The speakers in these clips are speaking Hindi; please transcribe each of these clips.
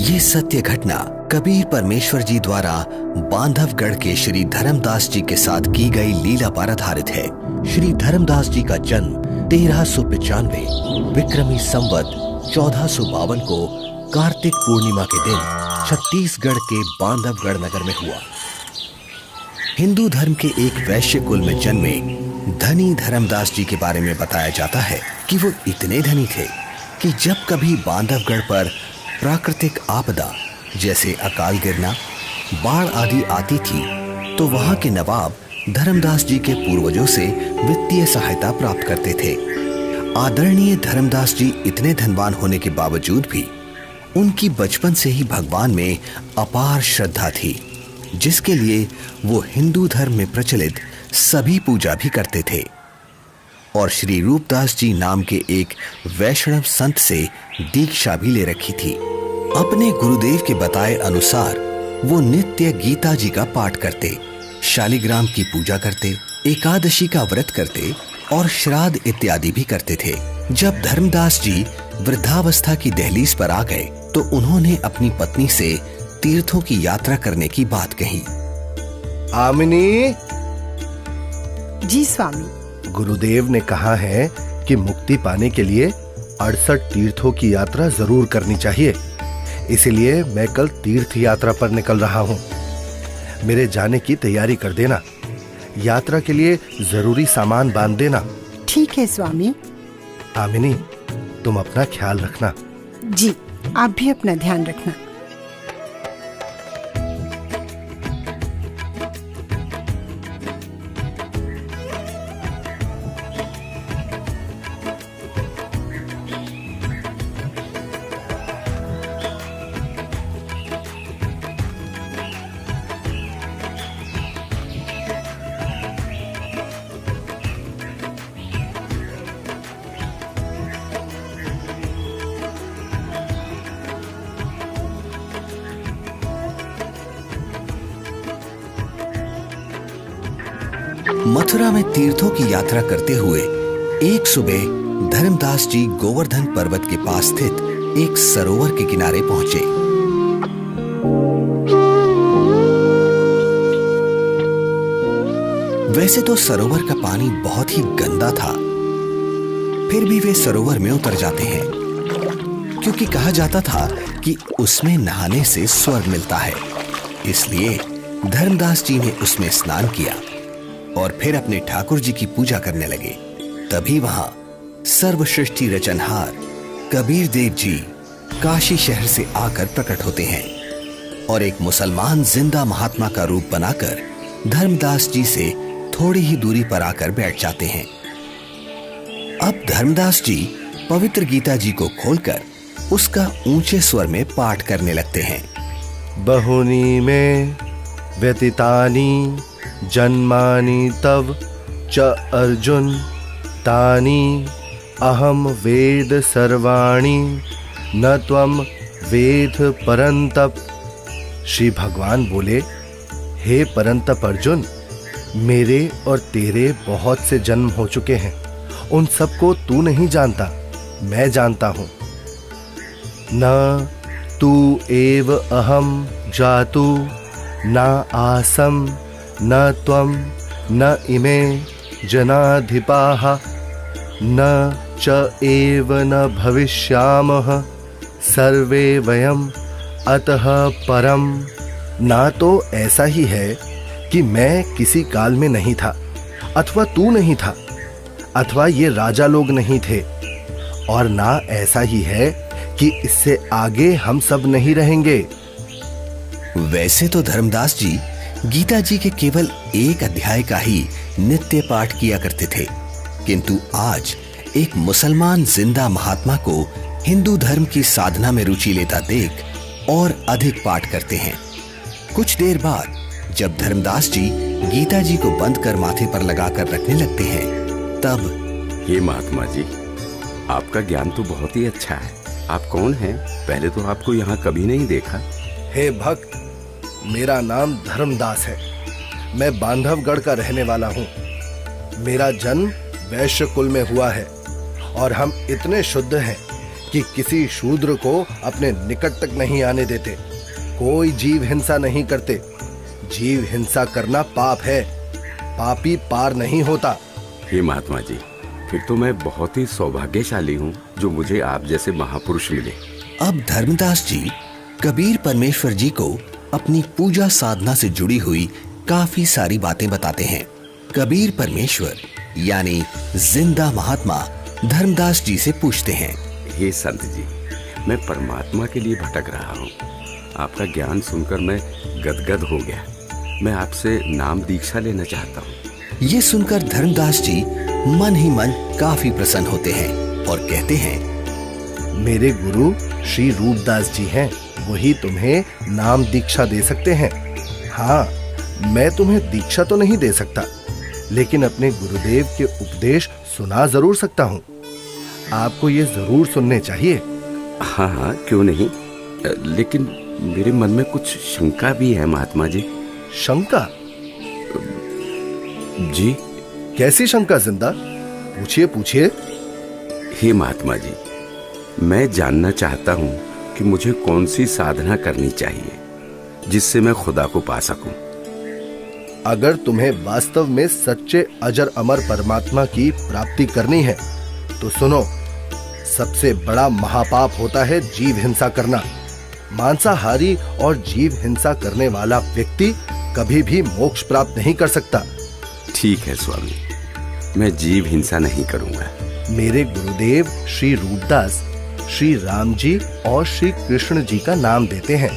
ये सत्य घटना कबीर परमेश्वर जी द्वारा बांधवगढ़ के श्री धर्मदास जी के साथ की गई लीला पर आधारित है। श्री धर्मदास जी का जन्म 1395 विक्रमी संवत 1452 को कार्तिक पूर्णिमा के दिन छत्तीसगढ़ के बांधवगढ़ नगर में हुआ। हिंदू धर्म के एक वैश्य कुल में जन्मे धनी धर्मदास जी के बारे में बताया जाता है कि वो इतने धनी थे कि जब कभी बांधवगढ़ पर प्राकृतिक आपदा जैसे अकाल गिरना, बाढ़ आदि आती थी तो वहां के नवाब धर्मदास जी के पूर्वजों से वित्तीय सहायता प्राप्त करते थे। आदरणीय धर्मदास जी इतने धनवान होने के बावजूद भी उनकी बचपन से ही भगवान में अपार श्रद्धा थी, जिसके लिए वो हिंदू धर्म में प्रचलित सभी पूजा भी करते थे और श्री रूपदास जी नाम के एक वैष्णव संत से दीक्षा भी ले रखी थी। अपने गुरुदेव के बताए अनुसार वो नित्य गीता जी का पाठ करते, शालिग्राम की पूजा करते, एकादशी का व्रत करते और श्राद्ध इत्यादि भी करते थे। जब धर्मदास जी वृद्धावस्था की दहलीज पर आ गए तो उन्होंने अपनी पत्नी से तीर्थों की यात्रा करने की बात कही। आमिनी। जी स्वामी। गुरुदेव ने कहा है कि मुक्ति पाने के लिए 68 तीर्थों की यात्रा जरूर करनी चाहिए, इसलिए मैं कल तीर्थ यात्रा पर निकल रहा हूँ। मेरे जाने की तैयारी कर देना, यात्रा के लिए जरूरी सामान बांध देना। ठीक है स्वामी। आमिनी, तुम अपना ख्याल रखना। जी, आप भी अपना ध्यान रखना। मथुरा में तीर्थों की यात्रा करते हुए एक सुबह धर्मदास जी गोवर्धन पर्वत के पास स्थित एक सरोवर के किनारे पहुंचे। वैसे तो सरोवर का पानी बहुत ही गंदा था, फिर भी वे सरोवर में उतर जाते हैं क्योंकि कहा जाता था कि उसमें नहाने से स्वर्ग मिलता है। इसलिए धर्मदास जी ने उसमें स्नान किया और फिर अपने ठाकुर जी की पूजा करने लगे। तभी वहां सर्वसृष्टि रचनहार कबीर देव जी काशी शहर से आकर प्रकट होते हैं और एक मुसलमान जिंदा महात्मा का रूप बनाकर धर्मदास जी से थोड़ी ही दूरी पर आकर बैठ जाते हैं। अब धर्मदास जी पवित्र गीता जी को खोलकर उसका ऊंचे स्वर में पाठ करने लगते हैं। बहुनी में व्यतीतानि जन्मानि तव च अर्जुन तानि अहम वेद सर्वाणि न त्वम वेद परंतप। श्री भगवान बोले, हे परंतप अर्जुन, मेरे और तेरे बहुत से जन्म हो चुके हैं, उन सबको तू नहीं जानता, मैं जानता हूँ। न तू एव अहम जातु न आसम न त्वम न इमे जनाधिपाः न च एव न भविष्यामः सर्वे वयम अतः परम। ना तो ऐसा ही है कि मैं किसी काल में नहीं था, अथवा तू नहीं था, अथवा ये राजा लोग नहीं थे, और ना ऐसा ही है कि इससे आगे हम सब नहीं रहेंगे। वैसे तो धर्मदास जी गीता जी के केवल एक अध्याय का ही नित्य पाठ किया करते थे, किंतु आज एक मुसलमान जिंदा महात्मा को हिंदू धर्म की साधना में रुचि लेता देख और अधिक पाठ करते हैं। कुछ देर बाद जब धर्मदास जी गीता जी को बंद कर माथे पर लगाकर रखने लगते हैं, तब ये महात्मा जी, आपका ज्ञान तो बहुत ही अच्छा है। आप कौन हैं? पहले तो आपको यहाँ कभी नहीं देखा। हे भक्त, मेरा नाम धर्मदास है। मैं बांधवगढ़ का रहने वाला हूँ। मेरा जन्म वैश्य कुल में हुआ है और हम इतने शुद्ध हैं कि किसी शूद्र को अपने निकट तक नहीं आने देते, कोई जीव हिंसा नहीं करते। जीव हिंसा करना पाप है, पापी पार नहीं होता। हे महात्मा जी, फिर तो मैं बहुत ही सौभाग्यशाली हूँ जो मुझे आप जैसे महापुरुष मिले। अब धर्मदास जी कबीर परमेश्वर जी को अपनी पूजा साधना से जुड़ी हुई काफी सारी बातें बताते हैं। कबीर परमेश्वर यानी जिंदा महात्मा धर्मदास जी से पूछते हैं, हे संत जी, मैं परमात्मा के लिए भटक रहा हूँ। आपका ज्ञान सुनकर मैं गदगद हो गया। मैं आपसे नाम दीक्षा लेना चाहता हूँ। ये सुनकर धर्मदास जी मन ही मन काफी प्रसन्न होते हैं और कहते हैं, मेरे गुरु श्री रूपदास जी हैं, वही तुम्हें नाम दीक्षा दे सकते हैं। हाँ, मैं तुम्हें दीक्षा तो नहीं दे सकता, लेकिन अपने गुरुदेव के उपदेश सुना जरूर सकता हूँ। आपको ये जरूर सुनने चाहिए। हाँ हाँ, क्यों नहीं, लेकिन मेरे मन में कुछ शंका भी है महात्मा जी। शंका? जी। कैसी शंका जिंदा? पूछिए पूछिए। हे महात्मा जी, मैं जानना चाहता हूँ कि मुझे कौन सी साधना करनी चाहिए जिससे मैं खुदा को पा सकूं। अगर तुम्हें वास्तव में सच्चे अजर अमर परमात्मा की प्राप्ति करनी है तो सुनो, सबसे बड़ा महापाप होता है जीव हिंसा करना। मांसाहारी और जीव हिंसा करने वाला व्यक्ति कभी भी मोक्ष प्राप्त नहीं कर सकता। ठीक है स्वामी, मैं जीव हिंसा नहीं करूंगा। मेरे गुरुदेव श्री रूपदास श्री राम जी और श्री कृष्ण जी का नाम देते हैं,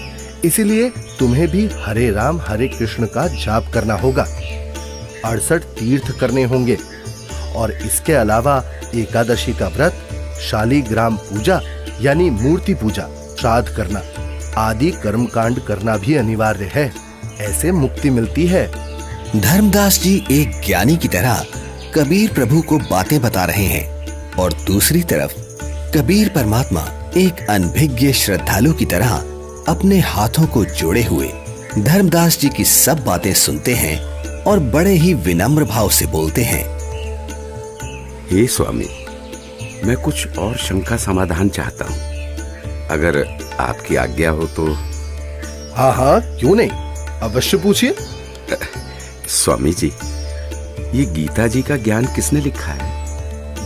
इसीलिए तुम्हें भी हरे राम हरे कृष्ण का जाप करना होगा। 68 तीर्थ करने होंगे और इसके अलावा एकादशी का व्रत, शालीग्राम पूजा यानी मूर्ति पूजा, श्राद्ध करना आदि कर्मकांड करना भी अनिवार्य है। ऐसे मुक्ति मिलती है। धर्मदास जी एक ज्ञानी की तरह कबीर प्रभु को बातें बता रहे हैं और दूसरी तरफ कबीर परमात्मा एक अनभिज्ञ श्रद्धालु की तरह अपने हाथों को जोड़े हुए धर्मदास जी की सब बातें सुनते हैं और बड़े ही विनम्र भाव से बोलते हैं, हे स्वामी, मैं कुछ और शंका समाधान चाहता हूँ, अगर आपकी आज्ञा हो तो। हाँ हाँ, क्यों नहीं, अवश्य पूछिए। स्वामी जी, ये गीता जी का ज्ञान किसने लिखा है?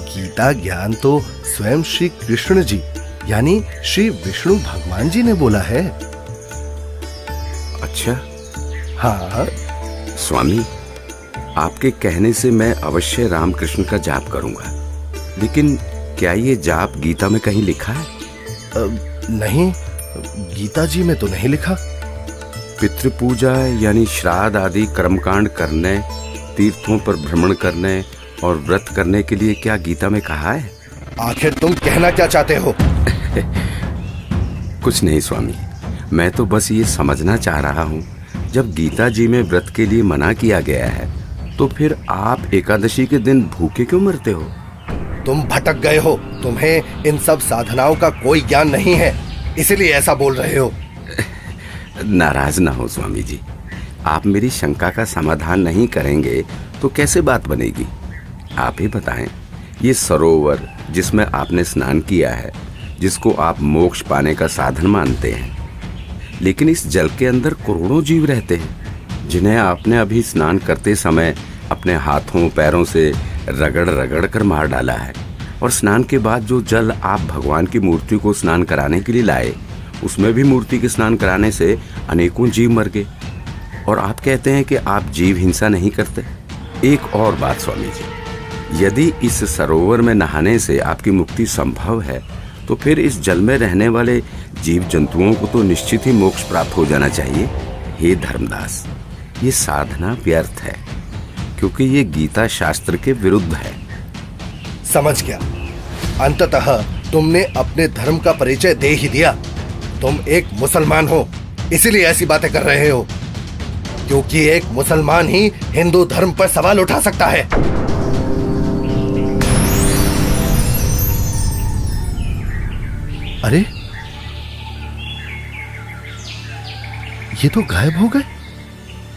गीता ज्ञान तो स्वयं श्री कृष्ण जी यानी श्री विष्णु भगवान जी ने बोला है। अच्छा। हाँ स्वामी, आपके कहने से मैं अवश्य रामकृष्ण का जाप करूंगा, लेकिन क्या ये जाप गीता में कहीं लिखा है? नहीं, गीता जी में तो नहीं लिखा। पितृपूजा यानी श्राद्ध आदि कर्मकांड करने, तीर्थों पर भ्रमण करने और व्रत करने के लिए क्या गीता में कहा है? आखिर तुम कहना क्या चाहते हो? कुछ नहीं स्वामी, मैं तो बस ये समझना चाह रहा हूँ, जब गीता जी में व्रत के लिए मना किया गया है तो फिर आप एकादशी के दिन भूखे क्यों मरते हो? तुम भटक गए हो, तुम्हें इन सब साधनाओं का कोई ज्ञान नहीं है, इसलिए ऐसा बोल रहे हो। नाराज ना हो स्वामी जी, आप मेरी शंका का समाधान नहीं करेंगे तो कैसे बात बनेगी? आप ही बताएं, ये सरोवर जिसमें आपने स्नान किया है, जिसको आप मोक्ष पाने का साधन मानते हैं, लेकिन इस जल के अंदर करोड़ों जीव रहते हैं जिन्हें आपने अभी स्नान करते समय अपने हाथों पैरों से रगड़ रगड़ कर मार डाला है, और स्नान के बाद जो जल आप भगवान की मूर्ति को स्नान कराने के लिए लाए, उसमें भी मूर्ति के स्नान कराने से अनेकों जीव मर गए, और आप कहते हैं कि आप जीव हिंसा नहीं करते। एक और बात स्वामी जी, यदि इस सरोवर में नहाने से आपकी मुक्ति संभव है तो फिर इस जल में रहने वाले जीव जंतुओं को तो निश्चित ही मोक्ष प्राप्त हो जाना चाहिए। हे धर्मदास, ये साधना व्यर्थ है, क्योंकि ये गीता शास्त्र के विरुद्ध है। समझ गया, अंततः तुमने अपने धर्म का परिचय दे ही दिया। तुम एक मुसलमान हो, इसीलिए ऐसी बातें कर रहे हो, क्योंकि एक मुसलमान ही हिंदू धर्म पर सवाल उठा सकता है। अरे, ये तो गायब हो गए।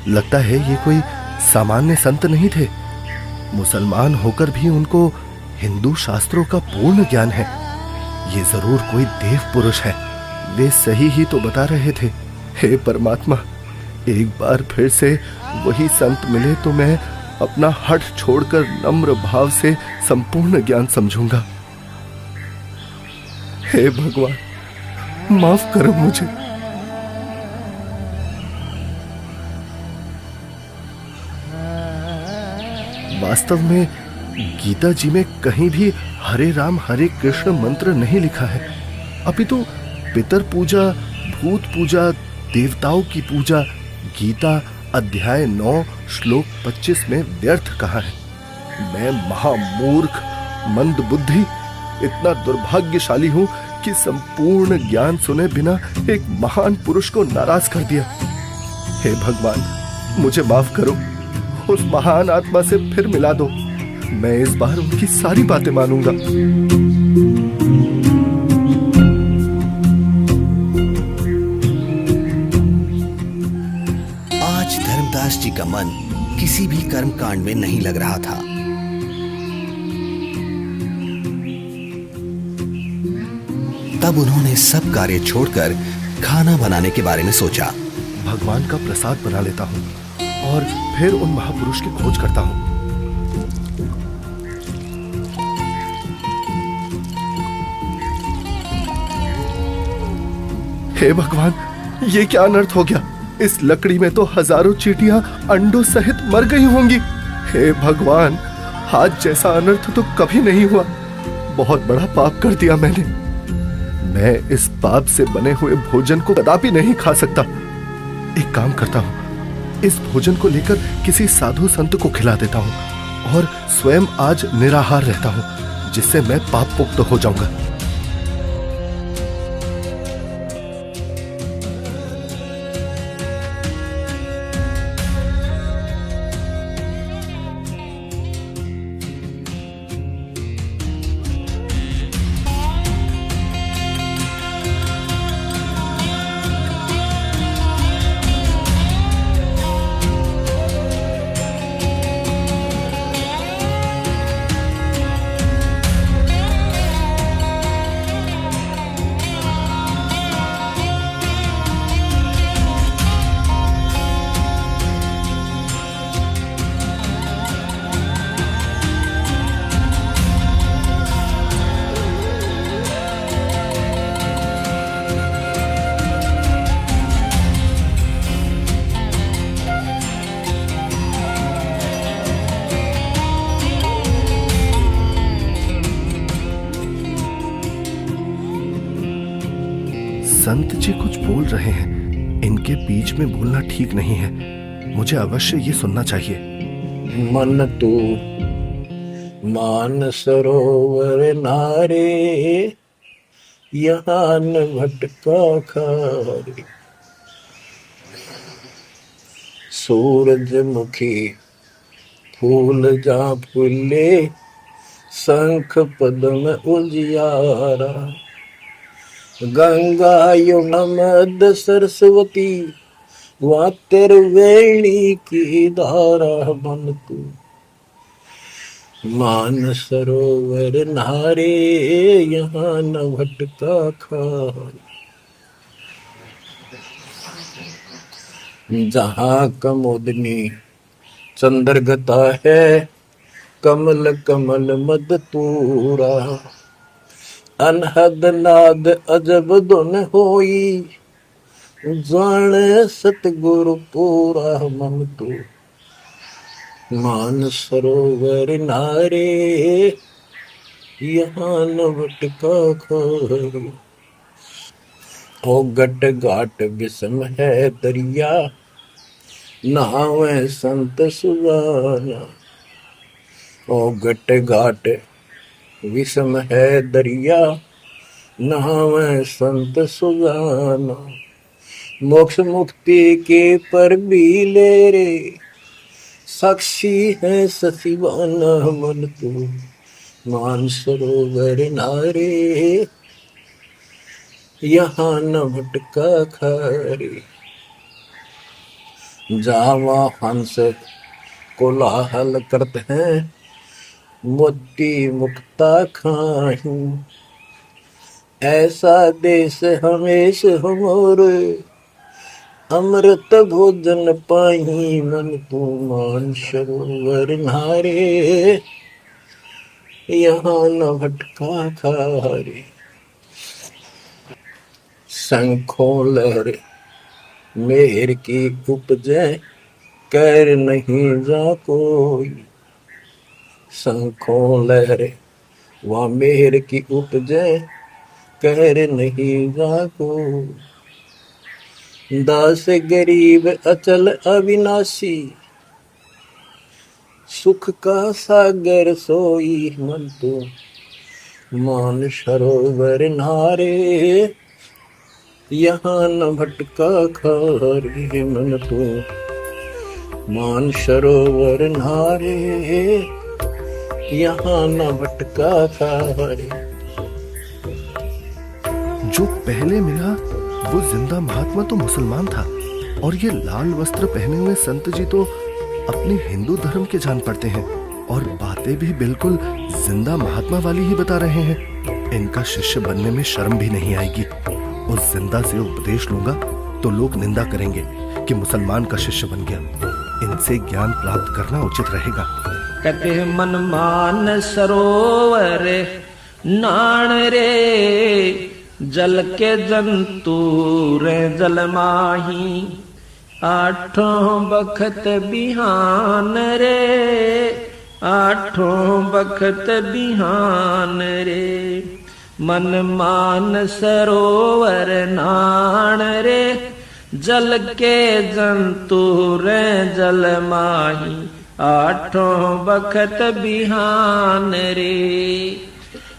लगता है ये कोई सामान्य संत नहीं थे। मुसलमान होकर भी उनको हिंदू शास्त्रों का पूर्ण ज्ञान है। ये जरूर कोई देव पुरुष है। वे सही ही तो बता रहे थे। हे परमात्मा, एक बार फिर से वही संत मिले तो मैं अपना हठ छोड़कर नम्र भाव से संपूर्ण ज्ञान समझूंगा। हे भगवान, माफ करो मुझे। वास्तव में गीता जी में कहीं भी हरे राम हरे कृष्ण मंत्र नहीं लिखा है, अपितु पितर पूजा, भूत पूजा, देवताओं की पूजा गीता अध्याय 9 श्लोक 25 में व्यर्थ कहा है। मैं महामूर्ख, मंद बुद्धि, इतना दुर्भाग्यशाली हूं कि संपूर्ण ज्ञान सुने बिना एक महान पुरुष को नाराज कर दिया। हे भगवान, मुझे माफ करो, उस महान आत्मा से फिर मिला दो। मैं इस बार उनकी सारी बातें मानूंगा। आज धर्मदास जी का मन किसी भी कर्म कांड में नहीं लग रहा था। तब उन्होंने सब कार्य छोड़कर खाना बनाने के बारे में सोचा। भगवान का प्रसाद बना लेता हूँ और फिर उन महापुरुष की खोज करता हूँ। हे भगवान, ये क्या अनर्थ हो गया? इस लकड़ी में तो हजारों चींटियां अंडों सहित मर गई होंगी। हे भगवान, आज जैसा अनर्थ तो कभी नहीं हुआ। बहुत बड़ा पाप कर दिया मैंने। मैं इस पाप से बने हुए भोजन को कदापि नहीं खा सकता। एक काम करता हूँ, इस भोजन को लेकर किसी साधु संत को खिला देता हूँ और स्वयं आज निराहार रहता हूँ, जिससे मैं पाप मुक्त हो जाऊंगा। संत जी कुछ बोल रहे हैं, इनके बीच में बोलना ठीक नहीं है। मुझे अवश्य ये सुनना चाहिए। मन तू मान सरोवर नारे, यहाँ न भटका खारे। सूरजमुखी फूल जा फूले, शंख पद्म उजियारा। गंगा यमुना मद सरस्वती, वहाँ त्रिवेणी की धारा। मन तू मान सरोवर नारे, यहाँ न भटका खारे। जहाँ कमोदनी चंद्रगता है, कमल कमल मद तूरा। अनहद नाद अजब धुन होई, जाने सतगुरु पूरा। मन तू मान सरोवर नारे, यहाँ न भटका खारे। ओ गट घाट विषम है दरिया, नहावे संत सुजाना। ओ गट घाट विषम है दरिया, नहावे संत सुजाना। मोक्ष मुक्ति के पर भी ले रे, साक्षी है ससीवाना। मन तू मान सरोवर नारे, यहाँ न भटका खारे। जावा हंस कोलाहल करते हैं, मोती मुक्ता खाही। ऐसा देश हमेश हमोरे, अमृत भोजन पाही मन तू मान सरोवर नारे, यहाँ न भटका खारे। शंखों लहरे मेहर की उपजे, कर नहीं जा कोई। शंखों लहरे वहाँ मेहर की उपजे, कर नहीं जा कोई। दास गरीब अचल अविनाशी, सुख का सागर सोई मन तो मान सरोवर नारे, यहाँ न भटका खारे मन तो मान सरोवर नारे, यहाँ न भटका खारे। जो पहले मिला वो जिंदा महात्मा तो मुसलमान था, और ये लाल वस्त्र पहने हुए संत जी तो अपने हिंदू धर्म के जान पड़ते हैं, और बातें भी बिल्कुल जिंदा महात्मा वाली ही बता रहे हैं। इनका शिष्य बनने में शर्म भी नहीं आएगी। उस जिंदा से उपदेश लूंगा तो लोग निंदा करेंगे कि मुसलमान का शिष्य बन गया। इनसे ज्ञान प्राप्त करना उचित रहेगा। कहते मन मान सरोवर नाण रे, जल के जंतु रे जल माही। आठों बखत बिहान रे, आठों बखत बिहान रे। मन मान सरोवर नाण रे, जल के जंतु रे जल माही। आठों बखत बिहान रे,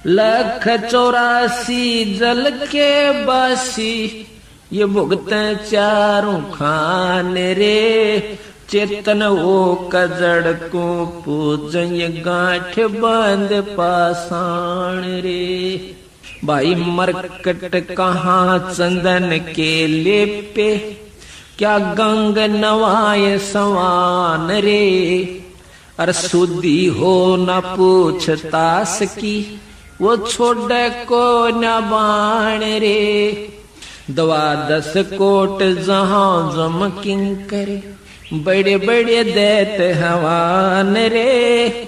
184 जल के बासी। ये भुगते चारों खान रे, चेतन वो कजड़ को पूजय गांठ बांध पाषाण रे। भाई मरकट कहाँ चंदन के लेपे, क्या गंग नवाय सवान रे। अर सुधी हो न पूछतास की, वो छोड़ को न बाण रे। 12 कोट जहां जम किंकर, बड़े बड़े दैत हवान रे।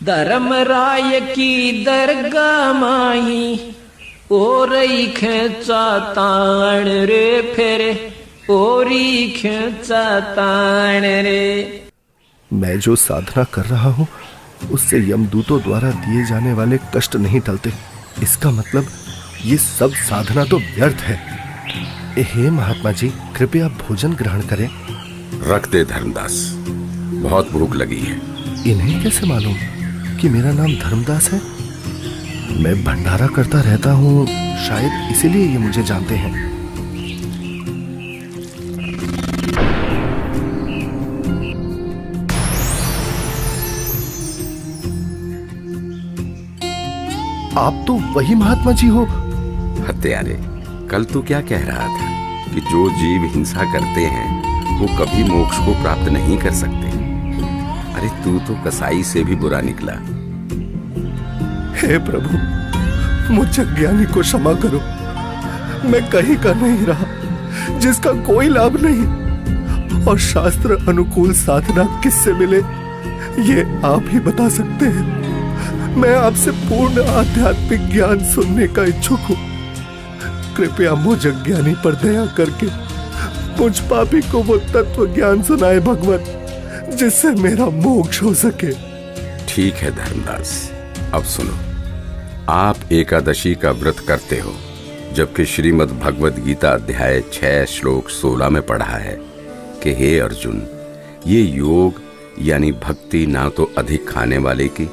धर्म राय की दरगाह माही, ओरई खेचा ताण रे फेरे, ओरी खेचा ताण रे। मैं जो साधना कर रहा हूँ उससे यमदूतों द्वारा दिए जाने वाले कष्ट नहीं टलते। इसका मतलब ये सब साधना तो व्यर्थ है। हे महात्मा जी, कृपया भोजन ग्रहण करें। रख दे धर्मदास, बहुत भूख लगी है। इन्हें कैसे मालूम कि मेरा नाम धर्मदास है? मैं भंडारा करता रहता हूँ, शायद इसीलिए ये मुझे जानते हैं। आप तो वही महात्मा जी हो। हत्यारे, कल तू क्या कह रहा था कि जो जीव हिंसा करते हैं वो कभी मोक्ष को प्राप्त नहीं कर सकते। अरे तू तो कसाई से भी बुरा निकला। हे प्रभु, मुझ अज्ञानी को क्षमा करो। मैं कहीं का नहीं रहा जिसका कोई लाभ नहीं, और शास्त्र अनुकूल साधना किससे मिले ये आप ही बता सकते हैं। मैं आपसे पूर्ण आध्यात्मिक ज्ञान सुनने का इच्छुक हूँ। कृपया मुझ अज्ञानी पर दया करके मुझ पापी को वो तत्व ज्ञान सुनाए भगवत, जिससे मेरा मोक्ष हो सके। ठीक है धर्मदास, अब सुनो। आप एकादशी का व्रत करते हो, जबकि श्रीमद् भगवद गीता अध्याय 6 श्लोक 16 में पढ़ा है कि हे अर्जुन, ये योग यानी भक्ति ना तो अधिक खाने वाले की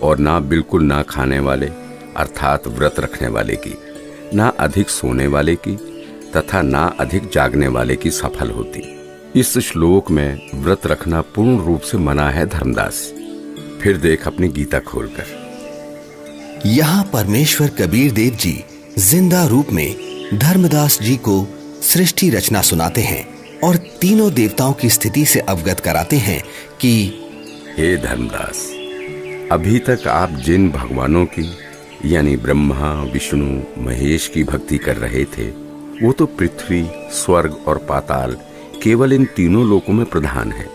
और ना बिल्कुल ना खाने वाले अर्थात व्रत रखने वाले की, ना अधिक सोने वाले की तथा ना अधिक जागने वाले की सफल होती। इस श्लोक में व्रत रखना पूर्ण रूप से मना है धर्मदास। फिर देख अपनी गीता खोलकर। यहाँ परमेश्वर कबीर देव जी जिंदा रूप में धर्मदास जी को सृष्टि रचना सुनाते हैं और तीनों देवताओं की स्थिति से अवगत कराते हैं कि हे धर्मदास, अभी तक आप जिन भगवानों की यानी ब्रह्मा, विष्णु, महेश की भक्ति कर रहे थे, वो तो पृथ्वी, स्वर्ग और पाताल केवल इन तीनों लोकों में प्रधान है।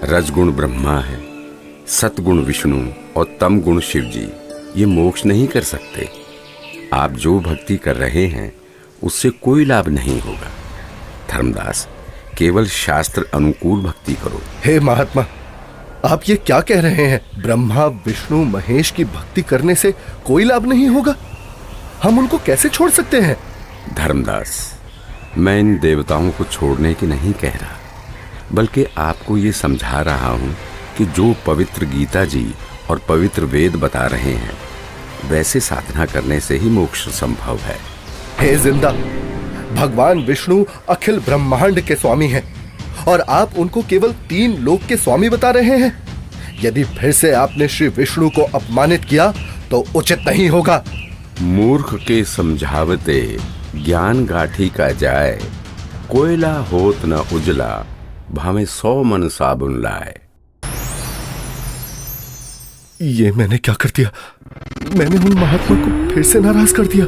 रजगुण ब्रह्मा है, सतगुण विष्णु और तम गुण शिव जी ये मोक्ष नहीं कर सकते। आप जो भक्ति कर रहे हैं उससे कोई लाभ नहीं होगा। धर्मदास, केवल शास्त्र अनुकूल भक्ति करो। हे महात्मा, आप ये क्या कह रहे हैं? ब्रह्मा, विष्णु, महेश की भक्ति करने से कोई लाभ नहीं होगा? हम उनको कैसे छोड़ सकते हैं? धर्मदास, मैं इन देवताओं को छोड़ने की नहीं कह रहा, बल्कि आपको ये समझा रहा हूँ कि जो पवित्र गीता जी और पवित्र वेद बता रहे हैं, वैसे साधना करने से ही मोक्ष संभव है। हे जिंदा, भगवान विष्णु अखिल ब्रह्मांड के स्वामी हैं और आप उनको केवल 3 लोक के स्वामी बता रहे हैं। यदि फिर से आपने श्री विष्णु को अपमानित किया तो उचित नहीं होगा। मूर्ख के समझावते ज्ञान गाठी का जाए, कोयला होत न उजला, भावे 100 मन साबुन लाए। ये मैंने क्या कर दिया? मैंने उन महात्मा को फिर से नाराज कर दिया।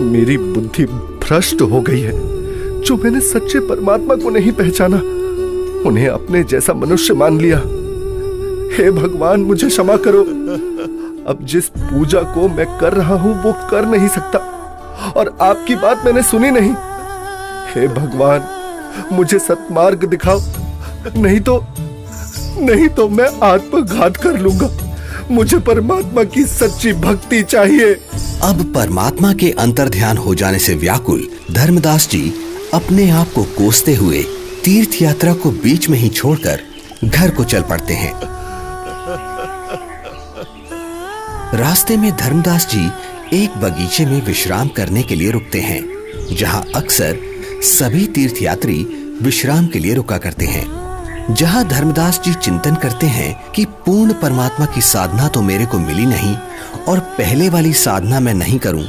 मेरी बुद्धि भ्रष्ट हो गई है। जो मैंने सच्चे परमात्मा को नहीं पहचाना, उन्हें अपने जैसा मनुष्य मान लिया। हे भगवान, मुझे क्षमा करो। अब जिस पूजा को मैं कर रहा हूं वो कर नहीं सकता और आपकी बात मैंने सुनी नहीं। हे भगवान, मुझे सत्मार्ग दिखाओ, नहीं तो मैं आत्मघात कर लूंगा। मुझे परमात्मा की सच्ची भक्ति चाहिए। अब परमात्मा के अंतर्ध्यान हो जाने से व्याकुल धर्मदास जी अपने आप को कोसते हुए तीर्थ यात्रा को बीच में ही छोड़कर घर को चल पड़ते हैं। रास्ते में धर्मदास जी एक बगीचे में विश्राम करने के लिए रुकते हैं, जहां अक्सर सभी तीर्थयात्री विश्राम के लिए रुका करते हैं। जहां धर्मदास जी चिंतन करते हैं कि पूर्ण परमात्मा की साधना तो मेरे को मिली नहीं और पहले वाली साधना मैं नहीं करूं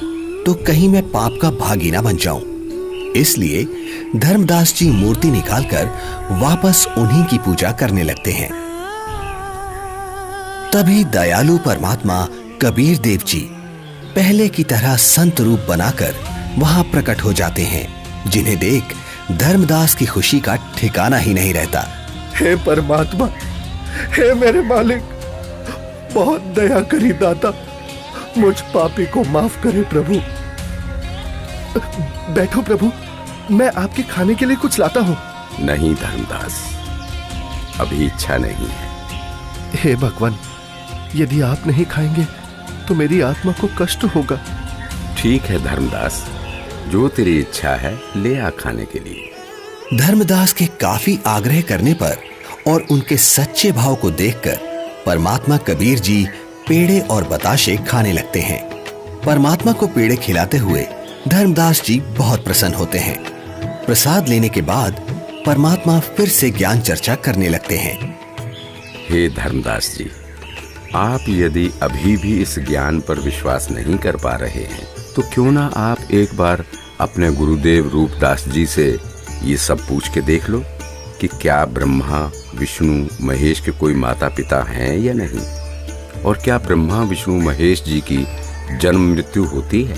तो कहीं मैं पाप का भागी ना बन जाऊं। इसलिए धर्मदास जी मूर्ति निकालकर वापस उन्हीं की पूजा करने लगते हैं। तभी दयालु परमात्मा कबीर देव जी पहले की तरह संत रूप बनाकर वहां प्रकट हो जाते हैं, जिन्हें देख धर्मदास की खुशी का ठिकाना ही नहीं रहता। हे परमात्मा, हे मेरे मालिक, बहुत दया करी दाता, मुझ पापी को माफ करे प्रभु। बैठो प्रभु, मैं आपके खाने के लिए कुछ लाता हूँ। नहीं धर्मदास, अभी इच्छा नहीं है। हे भगवान, यदि आप नहीं खाएंगे तो मेरी आत्मा को कष्ट होगा। ठीक है धर्मदास, जो तेरी इच्छा है ले आ खाने के लिए। धर्मदास के काफी आग्रह करने पर और उनके सच्चे भाव को देखकर परमात्मा कबीर जी पेड़े और बताशे खाने लगते हैं। परमात्मा को पेड़े खिलाते हुए धर्मदास जी बहुत प्रसन्न होते हैं। प्रसाद लेने के बाद परमात्मा फिर से ज्ञान चर्चा करने लगते हैं। हे धर्मदास जी, आप यदि अभी भी इस ज्ञान पर विश्वास नहीं कर पा रहे हैं तो क्यों ना आप एक बार अपने गुरुदेव रूपदास जी से ये सब पूछ के देख लो कि क्या ब्रह्मा, विष्णु, महेश के कोई माता पिता हैं या नहीं, और क्या ब्रह्मा, विष्णु, महेश जी की जन्म मृत्यु होती है?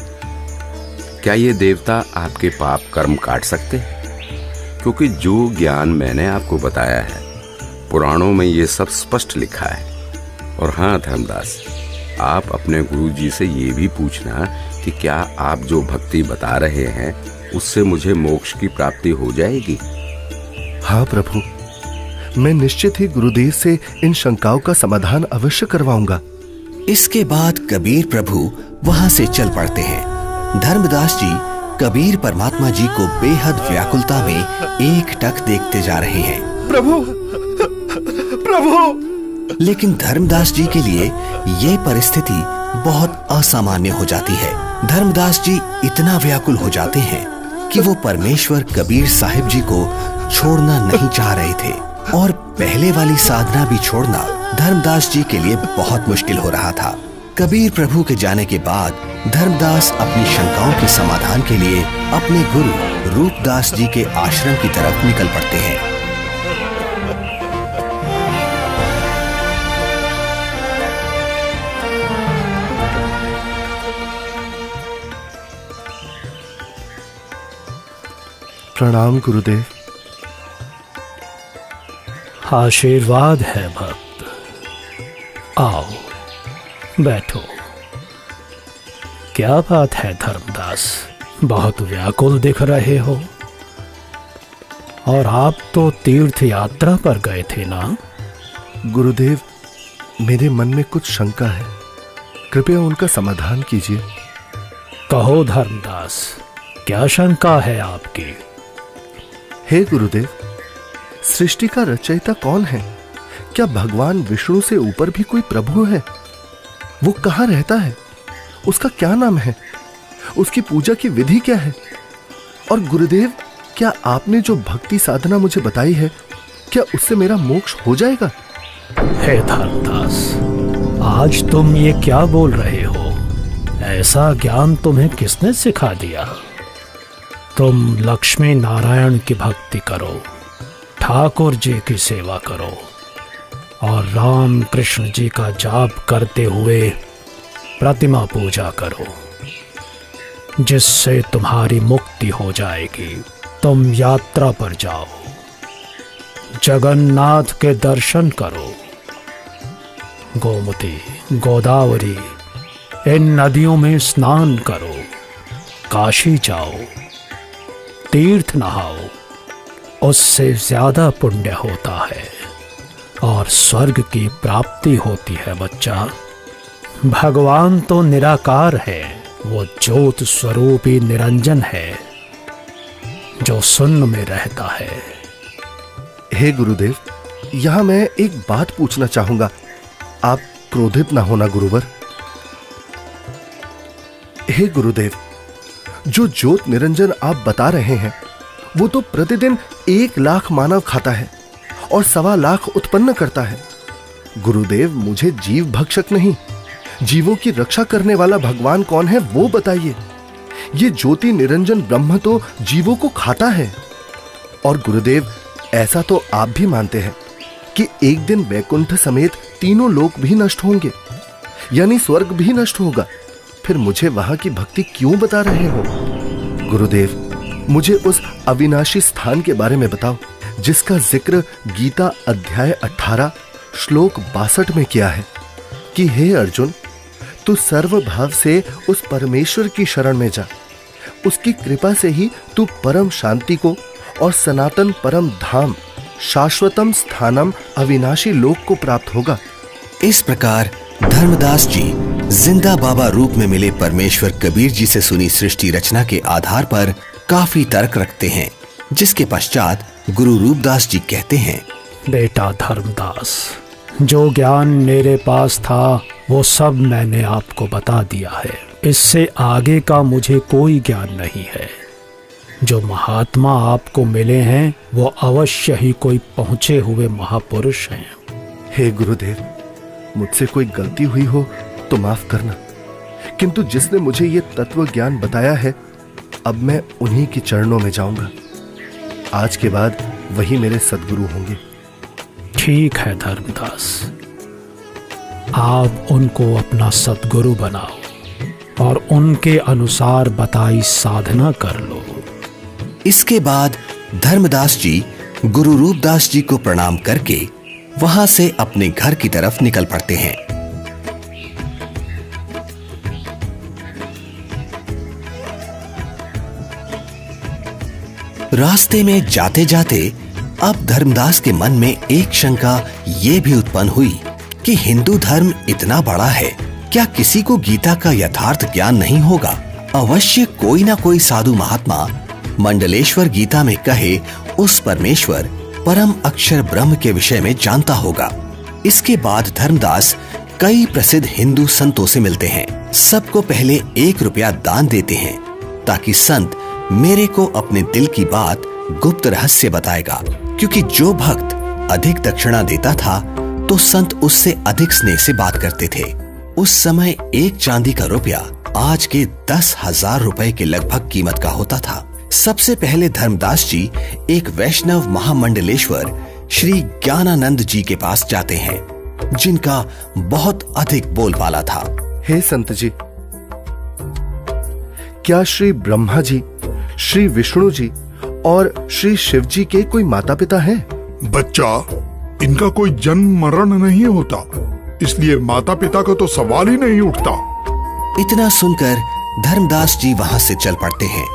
क्या ये देवता आपके पाप कर्म काट सकते हैं? क्योंकि जो ज्ञान मैंने आपको बताया है, पुराणों में ये सब स्पष्ट लिखा है। और हाँ धर्मदास, आप अपने गुरु जी से ये भी पूछना कि क्या आप जो भक्ति बता रहे हैं उससे मुझे मोक्ष की प्राप्ति हो जाएगी? हाँ प्रभु, मैं निश्चित ही गुरुदेव से इन शंकाओं का समाधान अवश्य करवाऊंगा। इसके बाद कबीर प्रभु वहां से चल पड़ते हैं। धर्मदास जी कबीर परमात्मा जी को बेहद व्याकुलता में एकटक देखते जा रहे हैं। प्रभु, प्रभु! लेकिन धर्मदास जी के लिए ये परिस्थिति बहुत असामान्य हो जाती है। धर्मदास जी इतना व्याकुल हो जाते हैं कि वो परमेश्वर कबीर साहिब जी को छोड़ना नहीं चाह रहे थे और पहले वाली साधना भी छोड़ना धर्मदास जी के लिए बहुत मुश्किल हो रहा था। कबीर प्रभु के जाने के बाद धर्मदास अपनी शंकाओं के समाधान के लिए अपने गुरु रूपदास जी के आश्रम की तरफ निकल पड़ते हैं। प्रणाम गुरुदेव। आशीर्वाद है भक्त। आओ बैठो। क्या बात है धर्मदास, बहुत व्याकुल दिख रहे हो। और आप तो तीर्थ यात्रा पर गए थे ना? गुरुदेव, मेरे मन में कुछ शंका है, कृपया उनका समाधान कीजिए। कहो धर्मदास, क्या शंका है आपकी? हे गुरुदेव, सृष्टि का रचयिता कौन है? क्या भगवान विष्णु से ऊपर भी कोई प्रभु है? वो कहाँ रहता है? उसका क्या नाम है? उसकी पूजा की विधि क्या है? और गुरुदेव, क्या आपने जो भक्ति साधना मुझे बताई है, क्या उससे मेरा मोक्ष हो जाएगा? हे धर्मदास, आज तुम ये क्या बोल रहे हो? ऐसा ज्ञान तुम्हें किसने सिखा दिया? तुम लक्ष्मी नारायण की भक्ति करो, ठाकुर जी की सेवा करो और राम कृष्ण जी का जाप करते हुए प्रतिमा पूजा करो, जिससे तुम्हारी मुक्ति हो जाएगी। तुम यात्रा पर जाओ, जगन्नाथ के दर्शन करो, गोमती, गोदावरी इन नदियों में स्नान करो, काशी जाओ, तीर्थ नहाओ, उससे ज्यादा पुण्य होता है और स्वर्ग की प्राप्ति होती है बच्चा। भगवान तो निराकार है, वो ज्योत स्वरूपी निरंजन है जो शून्य में रहता है। हे गुरुदेव, यहां मैं एक बात पूछना चाहूंगा, आप क्रोधित ना होना गुरुवर। हे गुरुदेव, जो ज्योत निरंजन आप बता रहे हैं, वो तो प्रतिदिन 1 लाख मानव खाता है और 1.25 लाख उत्पन्न करता है। गुरुदेव, मुझे जीव भक्षक नहीं, जीवों की रक्षा करने वाला भगवान कौन है वो बताइए। ये ज्योति निरंजन ब्रह्म तो जीवों को खाता है। और गुरुदेव, ऐसा तो आप भी मानते हैं कि एक दिन वैकुंठ समेत तीनों लोक भी नष्ट होंगे, यानी स्वर्ग भी नष्ट होगा। फिर मुझे वहां की भक्ति क्यों बता रहे हो? गुरुदेव, मुझे उस अविनाशी स्थान के बारे में बताओ जिसका जिक्र गीता अध्याय 18 श्लोक 62 में किया है कि हे अर्जुन, तू सर्वभाव से उस परमेश्वर की शरण में जा, उसकी कृपा से ही तू परम शांति को और सनातन परम धाम शाश्वतम स्थानम अविनाशी लोक को प्राप्त होगा। इस प्रकार धर्मदास जी जिंदा बाबा रूप में मिले परमेश्वर कबीर जी से सुनी सृष्टि रचना के आधार पर काफी तर्क रखते हैं, जिसके पश्चात गुरु रूपदास जी कहते हैं, बेटा धर्मदास, जो ज्ञान मेरे पास था वो सब मैंने आपको बता दिया है। इससे आगे का मुझे कोई ज्ञान नहीं है। जो महात्मा आपको मिले हैं वो अवश्य ही कोई पहुंचे हुए महापुरुष हैं। हे गुरुदेव, मुझसे कोई गलती हुई हो तो माफ करना, किंतु जिसने मुझे ये तत्व ज्ञान बताया है, अब मैं उन्हीं के चरणों में जाऊंगा। आज के बाद वही मेरे सद्गुरु होंगे। ठीक है धर्मदास, आप उनको अपना सद्गुरु बनाओ और उनके अनुसार बताई साधना कर लो। इसके बाद धर्मदास जी गुरु रूपदास जी को प्रणाम करके वहां से अपने घर की तरफ निकल पड़ते हैं। रास्ते में जाते जाते अब धर्मदास के मन में एक शंका ये भी उत्पन्न हुई कि हिंदू धर्म इतना बड़ा है, क्या किसी को गीता का यथार्थ ज्ञान नहीं होगा? अवश्य कोई ना कोई साधु महात्मा मंडलेश्वर गीता में कहे उस परमेश्वर परम अक्षर ब्रह्म के विषय में जानता होगा। इसके बाद धर्मदास कई प्रसिद्ध हिंदू संतों से मिलते हैं। सबको पहले 1 रुपया दान देते हैं ताकि संत मेरे को अपने दिल की बात गुप्त रहस्य बताएगा, क्योंकि जो भक्त अधिक दक्षिणा देता था तो संत उससे अधिक स्नेह से बात करते थे। उस समय 1 चांदी का रुपया आज के 10,000 रुपए के लगभग कीमत का होता था। सबसे पहले धर्मदास जी एक वैष्णव महामंडलेश्वर श्री ज्ञानानंद जी के पास जाते हैं, जिनका बहुत अधिक बोलबाला था। हे संत जी, क्या श्री ब्रह्मा जी, श्री विष्णु जी और श्री शिव जी के कोई माता पिता हैं? बच्चा, इनका कोई जन्म मरण नहीं होता, इसलिए माता पिता का तो सवाल ही नहीं उठता। इतना सुनकर धर्मदास जी वहां से चल पड़ते हैं।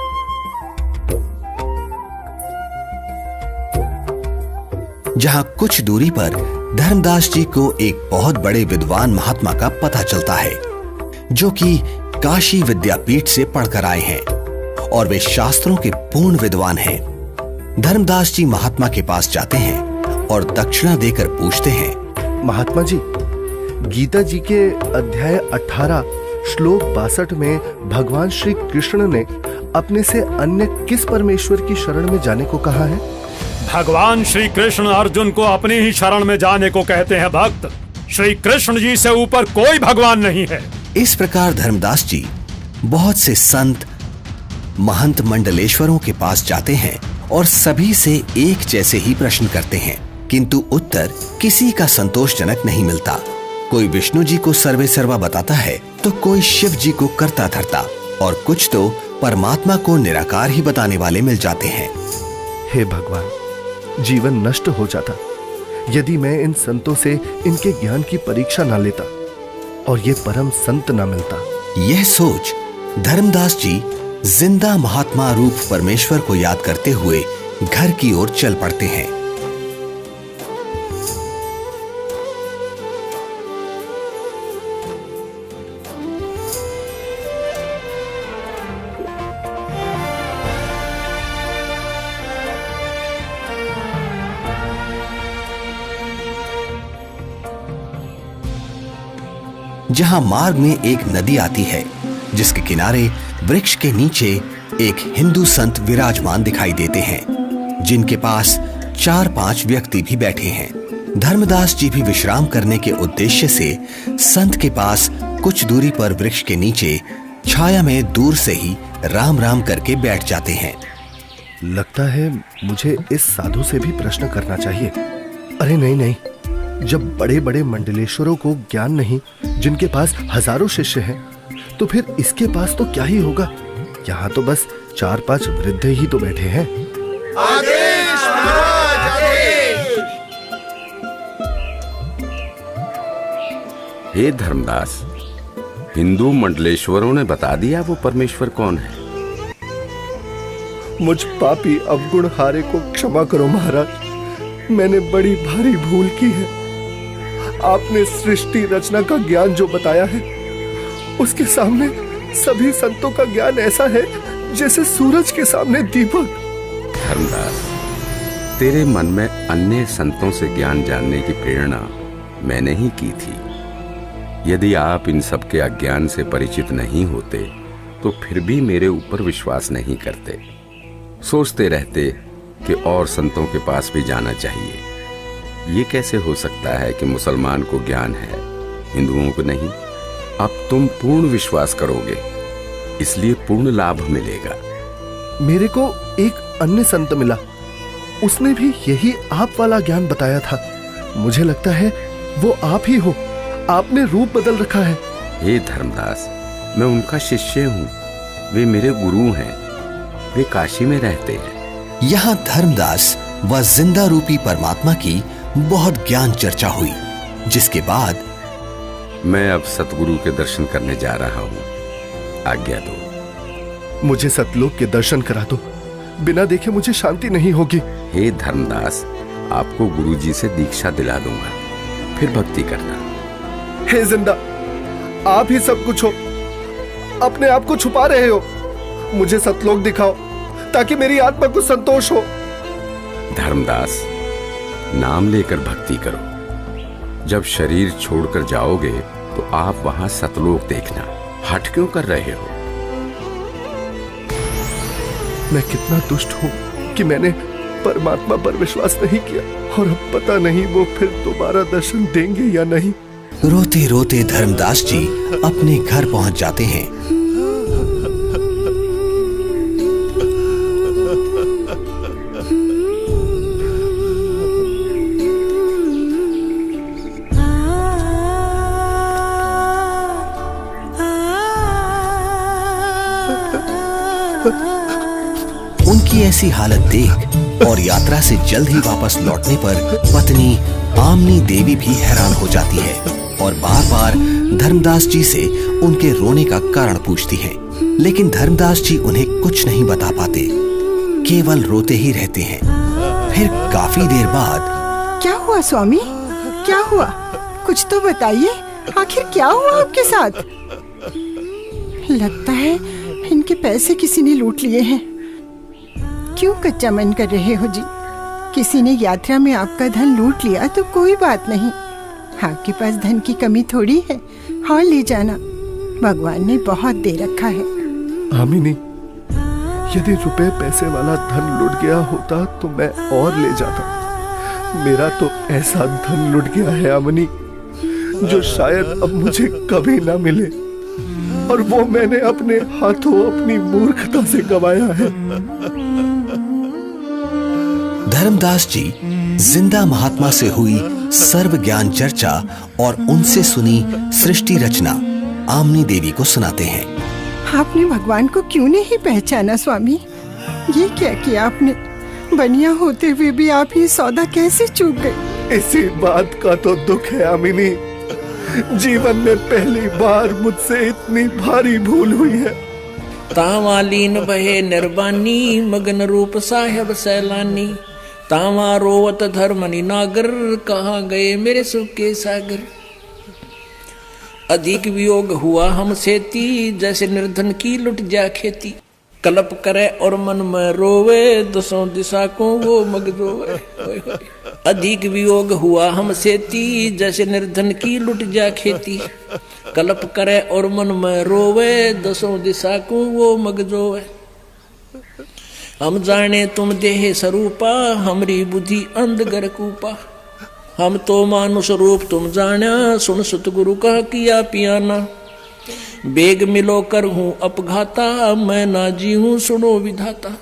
जहां कुछ दूरी पर धर्मदास जी को एक बहुत बड़े विद्वान महात्मा का पता चलता है, जो कि काशी विद्यापीठ से पढ़कर आए हैं और वे शास्त्रों के पूर्ण विद्वान हैं। धर्मदास जी महात्मा के पास जाते हैं और दक्षिणा देकर पूछते हैं, महात्मा जी, गीता जी के अध्याय 18 श्लोक 62 में भगवान श्री कृष्ण ने अपने से अन्य किस परमेश्वर की शरण में जाने को कहा है? भगवान श्री कृष्ण अर्जुन को अपनी ही शरण में जाने को कहते हैं भक्त। श्री कृष्ण जी से ऊपर कोई भगवान नहीं है। इस प्रकार धर्मदास जी बहुत से संत महंत मंडलेश्वरों के पास जाते हैं और सभी से एक जैसे ही प्रश्न करते हैं, किंतु उत्तर किसी का संतोषजनक नहीं मिलता। कोई विष्णु जी को सर्वे सर्वा बताता है तो कोई शिव जी को करता धरता और कुछ तो परमात्मा को निराकार ही बताने वाले मिल जाते हैं। हे भगवान, जीवन नष्ट हो जाता यदि मैं इन संतों से इनके ज्ञान की परीक्षा ना लेता और ये परम संत ना मिलता। यह सोच धर्मदास जी जिंदा महात्मा रूप परमेश्वर को याद करते हुए घर की ओर चल पड़ते हैं। जहां मार्ग में एक नदी आती है, जिसके किनारे वृक्ष के नीचे एक हिंदू संत विराजमान दिखाई देते हैं, जिनके पास 4-5 व्यक्ति भी बैठे हैं। धर्मदास जी भी विश्राम करने के उद्देश्य से संत के पास कुछ दूरी पर वृक्ष के नीचे छाया में दूर से ही राम राम करके बैठ जाते हैं। लगता है मुझे इस साधु से भी प्रश्न करना चाहिए। अरे नहीं नहीं, जब बड़े बड़े मंडलेश्वरों को ज्ञान नहीं, जिनके पास हजारों शिष्य हैं, तो फिर इसके पास तो क्या ही होगा। यहाँ तो बस 4-5 वृद्ध ही तो बैठे हैं। आदेश महाराज, आदेश। हे धर्मदास, हिंदू मंडलेश्वरों ने बता दिया वो परमेश्वर कौन है। मुझ पापी अवगुण हारे को क्षमा करो महाराज, मैंने बड़ी भारी भूल की है। आपने सृष्टि रचना का ज्ञान जो बताया है, उसके सामने सभी संतों का ज्ञान ऐसा है जैसे सूरज के सामने दीपक। धर्मदास, तेरे मन में अन्य संतों से ज्ञान जानने की प्रेरणा मैंने ही की थी। यदि आप इन सब के अज्ञान से परिचित नहीं होते तो फिर भी मेरे ऊपर विश्वास नहीं करते, सोचते रहते कि और संतों के पास भी जाना चाहिए। ये कैसे हो सकता है कि मुसलमान को ज्ञान है, हिंदुओं को नहीं। अब तुम पूर्ण विश्वास करोगे, इसलिए पूर्ण लाभ मिलेगा। मेरे को एक अन्य संत मिला, उसने भी यही आप वाला ज्ञान बताया था। मुझे लगता है वो आप ही हो, आपने रूप बदल रखा है। हे धर्मदास, मैं उनका शिष्य हूँ, वे मेरे गुरु हैं, वे काशी में रहते हैं। यहाँ धर्मदास व जिंदा रूपी परमात्मा की बहुत ज्ञान चर्चा हुई, जिसके बाद मैं अब सतगुरु के दर्शन करने जा रहा हूँ, आज्ञा दो। मुझे सतलोक के दर्शन करा दो, बिना देखे मुझे शांति नहीं होगी। हे धर्मदास, आपको गुरुजी से दीक्षा दिला दूंगा, फिर भक्ति करना। हे जिंदा, आप ही सब कुछ हो, अपने आप को छुपा रहे हो। मुझे सतलोक दिखाओ ताकि मेरी आत्मा को संतोष हो। धर्मदास, नाम लेकर भक्ति करो। जब शरीर छोड़कर जाओगे तो आप वहां सतलोक देखना। हट क्यों कर रहे हो? मैं कितना दुष्ट हूं कि मैंने परमात्मा पर विश्वास नहीं किया, और अब पता नहीं वो फिर दोबारा दर्शन देंगे या नहीं। रोते रोते धर्मदास जी अपने घर पहुंच जाते हैं। उनकी ऐसी हालत देख और यात्रा से जल्द ही वापस लौटने पर पत्नी आमनी देवी भी हैरान हो जाती है और बार बार धर्मदास जी से उनके रोने का कारण पूछती है, लेकिन धर्मदास जी उन्हें कुछ नहीं बता पाते, केवल रोते ही रहते हैं। फिर काफी देर बाद, क्या हुआ स्वामी, क्या हुआ? कुछ तो बताइए, आखिर क्या हुआ आपके साथ? लगता है इनके पैसे किसी ने लूट लिए हैं। क्यों कच्चा मन कर रहे हो जी? किसी ने यात्रा में आपका धन लूट लिया तो कोई बात नहीं, आपके पास धन की कमी थोड़ी है, और ले जाना, भगवान ने बहुत दे रखा है। आमिनी, यदि रुपए पैसे वाला धन लुट गया होता तो मैं और ले जाता। मेरा तो ऐसा धन लुट गया है आमिनी, जो शायद अब मुझे कभी ना मिले, और वो मैंने अपने हाथों अपनी मूर्खता से गंवाया है। धर्मदास जी जिंदा महात्मा से हुई सर्व ज्ञान चर्चा और उनसे सुनी सृष्टि रचना आमनी देवी को सुनाते हैं। आपने भगवान को क्यों नहीं पहचाना स्वामी? ये क्या किया आपने? बनिया होते हुए भी आप ये सौदा कैसे चूक गए? इसी बात का तो दुख है आमिनी, जीवन में पहली बार मुझसे इतनी भारी भूल हुई है। तावालीन बहे निर्वाणी, मगन रूप साहेब सैलानी, तावा रोवत धर्मनि नागर, कहाँ गए मेरे सुख के सागर। अधिक वियोग हुआ हमसे ती, जैसे निर्धन की लुट जा खेती। कल्प करे और मन में रोवे, दसों दिशा को वो मग रोवे। अधिक वियोग हुआ हमसे ती, जैसे निर्धन की लुट जा खेती। कल्प करे और मन में रोवे, दसों दिशा को वो मग रोवे। हम जाने तुम देह स्वरूपा, हमरी बुद्धि अंधगर कूपा। हम तो मानुष रूप तुम जाना, सुन सतगुरु का किया पियाना। बेग मिलो कर हूँ अपघाता, मैं ना जी हूँ सुनो विधाता।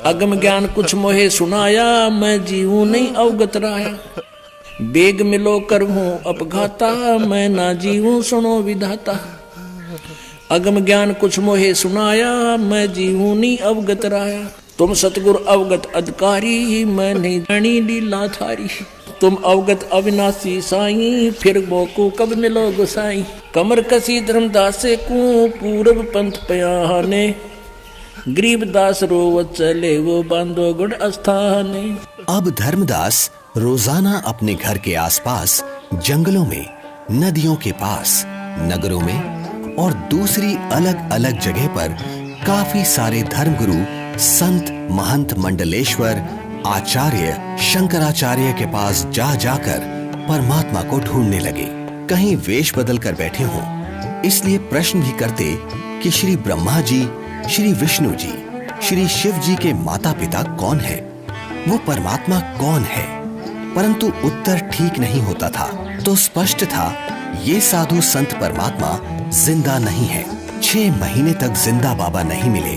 अगम ज्ञान कुछ मोहे सुनाया, मैं जी हूँ नहीं अवगत राया। बेग मिलो कर हूँ अपघाता, मैं ना जी हूँ सुनो विधाता। अगम ज्ञान कुछ मोहे सुनाया, मैं जी हूँ नहीं अवगत राया। तुम सतगुर अवगत अधिकारी, मैं नहीं जानी लीला थारी। तुम अवगत अविनाशी साईं, फिर मोको कब मिलो गोसाई। कमर कसी धर्मदास को पूरब पंथ पयाने, गरीबदास रोवत चले वो बांधो गुड़ अस्थाने। अब धर्मदास रोजाना अपने घर के आसपास, जंगलों में, नदियों के पास, नगरों में और दूसरी अलग अलग जगह पर काफी सारे धर्मगुरु, संत, महंत, मंडलेश्वर, आचार्य, शंकराचार्य के पास जा जाकर परमात्मा को ढूंढने लगे। कहीं वेश बदल कर बैठे हों, इसलिए प्रश्न भी करते कि श्री ब्रह्मा जी, श्री विष्णु जी, श्री शिव जी के माता पिता कौन है, वो परमात्मा कौन है। परंतु उत्तर ठीक नहीं होता था। तो स्पष्ट था ये साधु संत परमात्मा जिंदा नहीं है। 6 महीने तक जिंदा बाबा नहीं मिले।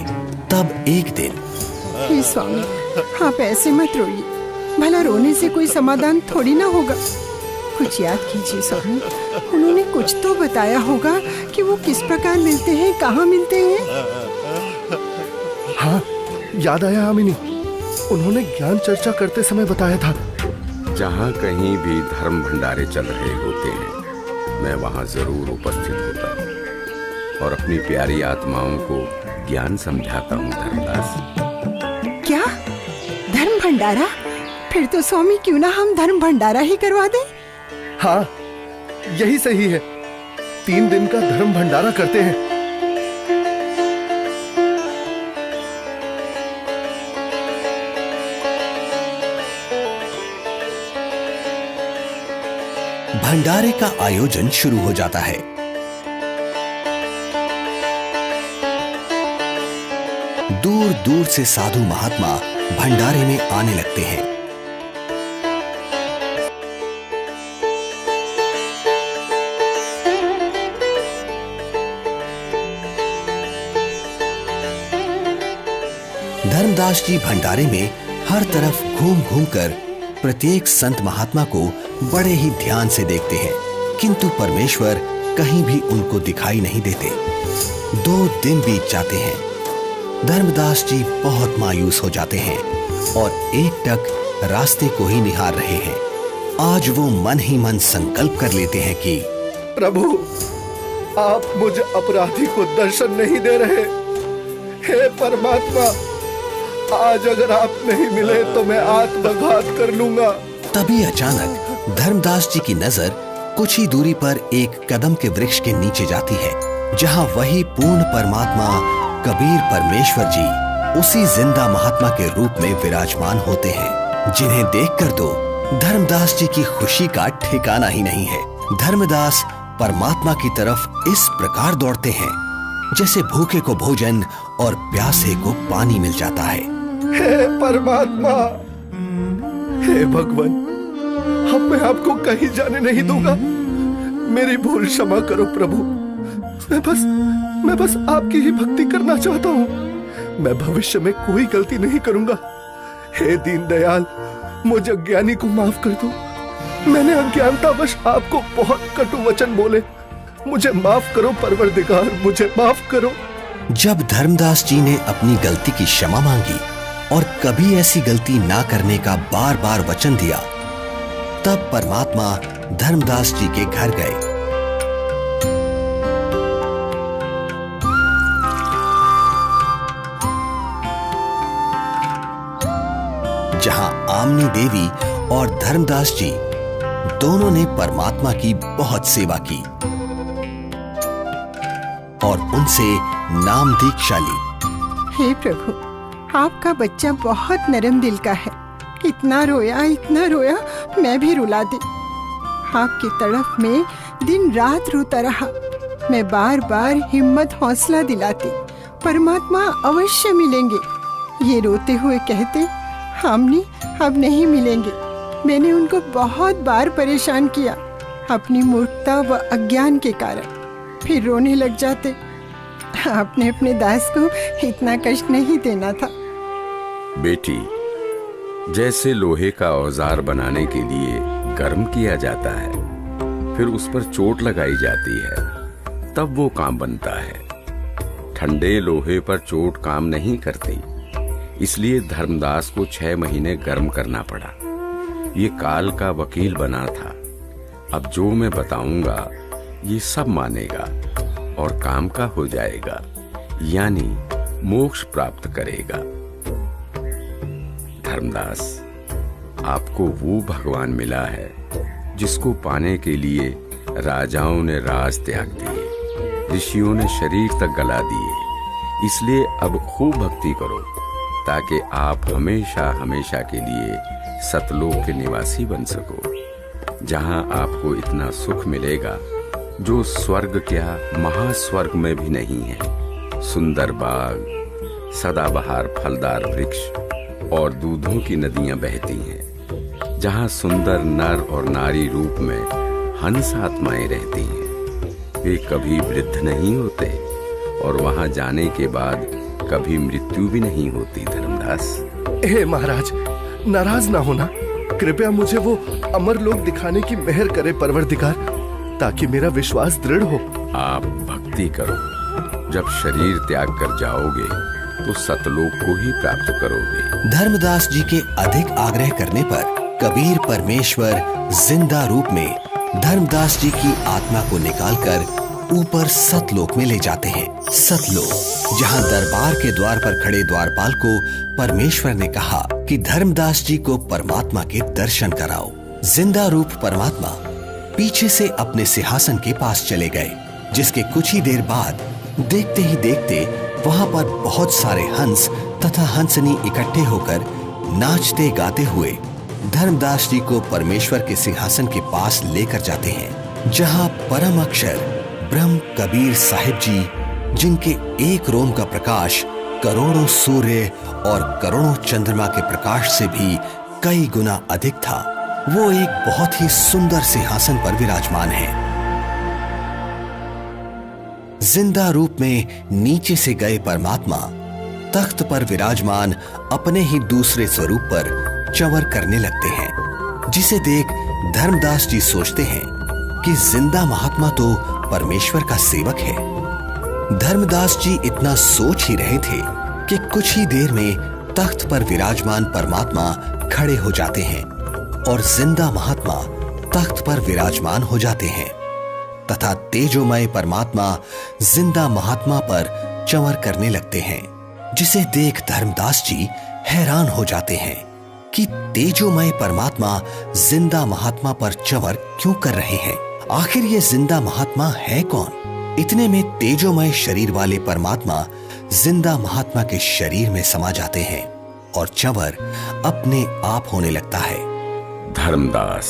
तब एक दिन, हे स्वामी, आप ऐसे मत रोइए, भला रोने से कोई समाधान थोड़ी ना होगा। कुछ याद कीजिए स्वामी, उन्होंने कुछ तो बताया होगा कि वो किस प्रकार मिलते हैं, कहाँ मिलते हैं। हाँ, याद आया आमिनी, उन्होंने ज्ञान चर्चा करते समय बताया था। जहाँ कहीं भी धर्म भंडारे चल रहे होते हैं, मैं वहाँ जरूर उपस्थित होता हूँ और अपनी प्यारी आत्माओं को ज्ञान समझाता हूँ। धर्मदास, क्या धर्म भंडारा? फिर तो स्वामी क्यों ना हम धर्म भंडारा ही करवा दें। हाँ, यही सही है। 3 दिन का धर्म भंडारा करते हैं। भंडारे का आयोजन शुरू हो जाता है। दूर दूर से साधु महात्मा भंडारे में आने लगते हैं। धर्मदास जी भंडारे में हर तरफ घूम घूम कर प्रत्येक संत महात्मा को बड़े ही ध्यान से देखते हैं, किंतु परमेश्वर कहीं भी उनको दिखाई नहीं देते। 2 दिन बीत जाते हैं। धर्मदास जी बहुत मायूस हो जाते हैं और एकटक रास्ते को ही निहार रहे हैं। आज वो मन ही मन संकल्प कर लेते हैं कि प्रभु, आप मुझे अपराधी को दर्शन नहीं दे रहे। हे परमात्मा, आज अगर आप नहीं मिले तो मैं आत्मघात कर लूंगा। तभी अचानक धर्मदास जी की नजर कुछ ही दूरी पर एक कदम के वृक्ष के नीचे जाती है, जहां वही पूर्ण परमात्मा कबीर परमेश्वर जी उसी जिंदा महात्मा के रूप में विराजमान होते हैं, जिन्हें देखकर तो धर्मदास जी की खुशी का ठिकाना ही नहीं है। धर्मदास परमात्मा की तरफ इस प्रकार दौड़ते हैं जैसे भूखे को भोजन और प्यासे को पानी मिल जाता है। हे परमात्मा, हे भगवान, अब मैं आपको कहीं जाने नहीं दूंगा। मेरी भूल क्षमा करो प्रभु। मैं बस आपकी ही भक्ति करना चाहता हूँ। मैं भविष्य में कोई गलती नहीं करूंगा। हे दीनदयाल, मुझे अज्ञानी को माफ कर दो। मैंने अज्ञानतावश आपको बहुत कटु वचन बोले। मुझे माफ करो परवरदिगार, मुझे माफ करो। जब धर्मदास जी ने अपनी गलती की क्षमा मांगी और कभी ऐसी गलती ना करने का बार बार वचन दिया, तब परमात्मा धर्मदास जी के घर गए। जहां आमनी देवी और धर्मदास जी दोनों ने परमात्मा की बहुत सेवा की और उनसे नाम दीक्षा ली। हे प्रभु, आपका बच्चा बहुत नरम दिल का है। इतना रोया, मैं भी रुला दी। आपकी तड़फ में दिन रात रोता रहा। मैं बार बार हिम्मत हौसला दिलाती, परमात्मा अवश्य मिलेंगे। ये रोते हुए कहते, हमने अब नहीं मिलेंगे। मैंने उनको बहुत बार परेशान किया अपनी मूर्खता व अज्ञान के कारण। फिर रोने लग जाते। आपने अपने दास को इतना कष्ट नहीं देना था। बेटी, जैसे लोहे का औजार बनाने के लिए गर्म किया जाता है, फिर उस पर चोट लगाई जाती है, तब वो काम बनता है। ठंडे लोहे पर चोट काम नहीं करती, इसलिए धर्मदास को 6 महीने गर्म करना पड़ा। ये काल का वकील बना था। अब जो मैं बताऊंगा ये सब मानेगा और काम का हो जाएगा, यानी मोक्ष प्राप्त करेगा। धर्मदास, आपको वो भगवान मिला है जिसको पाने के लिए राजाओं ने राज त्याग दिए, ऋषियों ने शरीर तक गला दिए। इसलिए अब खूब भक्ति करो ताकि आप हमेशा हमेशा के लिए सतलोक के निवासी बन सको, जहां आपको इतना सुख मिलेगा जो स्वर्ग क्या महास्वर्ग में भी नहीं है। सुंदर बाग, सदाबहार फलदार वृक्ष और दूधों की नदियां बहती हैं, जहां सुंदर नर और नारी रूप में हंस आत्माएं रहती हैं। वे कभी वृद्ध नहीं होते और वहां जाने के बाद कभी मृत्यु भी नहीं होती। धर्मदास, हे महाराज, नाराज ना होना। कृपया मुझे वो अमर लोक दिखाने की मेहर करे परवरदिगार, ताकि मेरा विश्वास दृढ़ हो। आप भक्ति करो। जब शरीर त्याग कर जाओगे तो सतलोक को ही प्राप्त करोगे। धर्मदास जी के अधिक आग्रह करने पर कबीर परमेश्वर जिंदा रूप में धर्मदास जी की आत्मा को निकालकर ऊपर सतलोक में ले जाते हैं। सतलोक, जहां दरबार के द्वार पर खड़े द्वारपाल को परमेश्वर ने कहा कि धर्मदास जी को परमात्मा के दर्शन कराओ। जिंदा रूप परमात्मा पीछे से अपने सिंहासन के पास चले गए, जिसके कुछ ही देर बाद देखते ही देखते वहां पर बहुत सारे हंस तथा हंसनी इकट्ठे होकर नाचते गाते हुए धर्मदास जी को परमेश्वर के सिंहासन के पास लेकर जाते हैं, जहां परम अक्षर ब्रह्म कबीर साहिब जी, जिनके एक रोम का प्रकाश करोड़ों सूर्य और करोड़ों चंद्रमा के प्रकाश से भी कई गुना अधिक था, वो एक बहुत ही सुंदर सिंहासन पर विराजमान है। जिंदा रूप में नीचे से गए परमात्मा तख्त पर विराजमान अपने ही दूसरे स्वरूप पर चंवर करने लगते हैं, जिसे देख धर्मदास जी सोचते हैं कि जिंदा महात्मा तो परमेश्वर का सेवक है। धर्मदास जी इतना सोच ही रहे थे कि कुछ ही देर में तख्त पर विराजमान परमात्मा खड़े हो जाते हैं और जिंदा महात्मा तख्त पर विराजमान हो जाते हैं तथा तेजोमय परमात्मा जिंदा महात्मा पर चंवर करने लगते हैं, जिसे देख धर्मदास जी हैरान हो जाते हैं कि तेजोमय परमात्मा जिंदा महात्मा पर चंवर क्यों कर रहे हैं। आखिर ये जिंदा महात्मा है कौन? इतने में तेजोमय शरीर वाले परमात्मा जिंदा महात्मा के शरीर में समा जाते हैं और चंवर अपने आप होने लगता है। धर्मदास,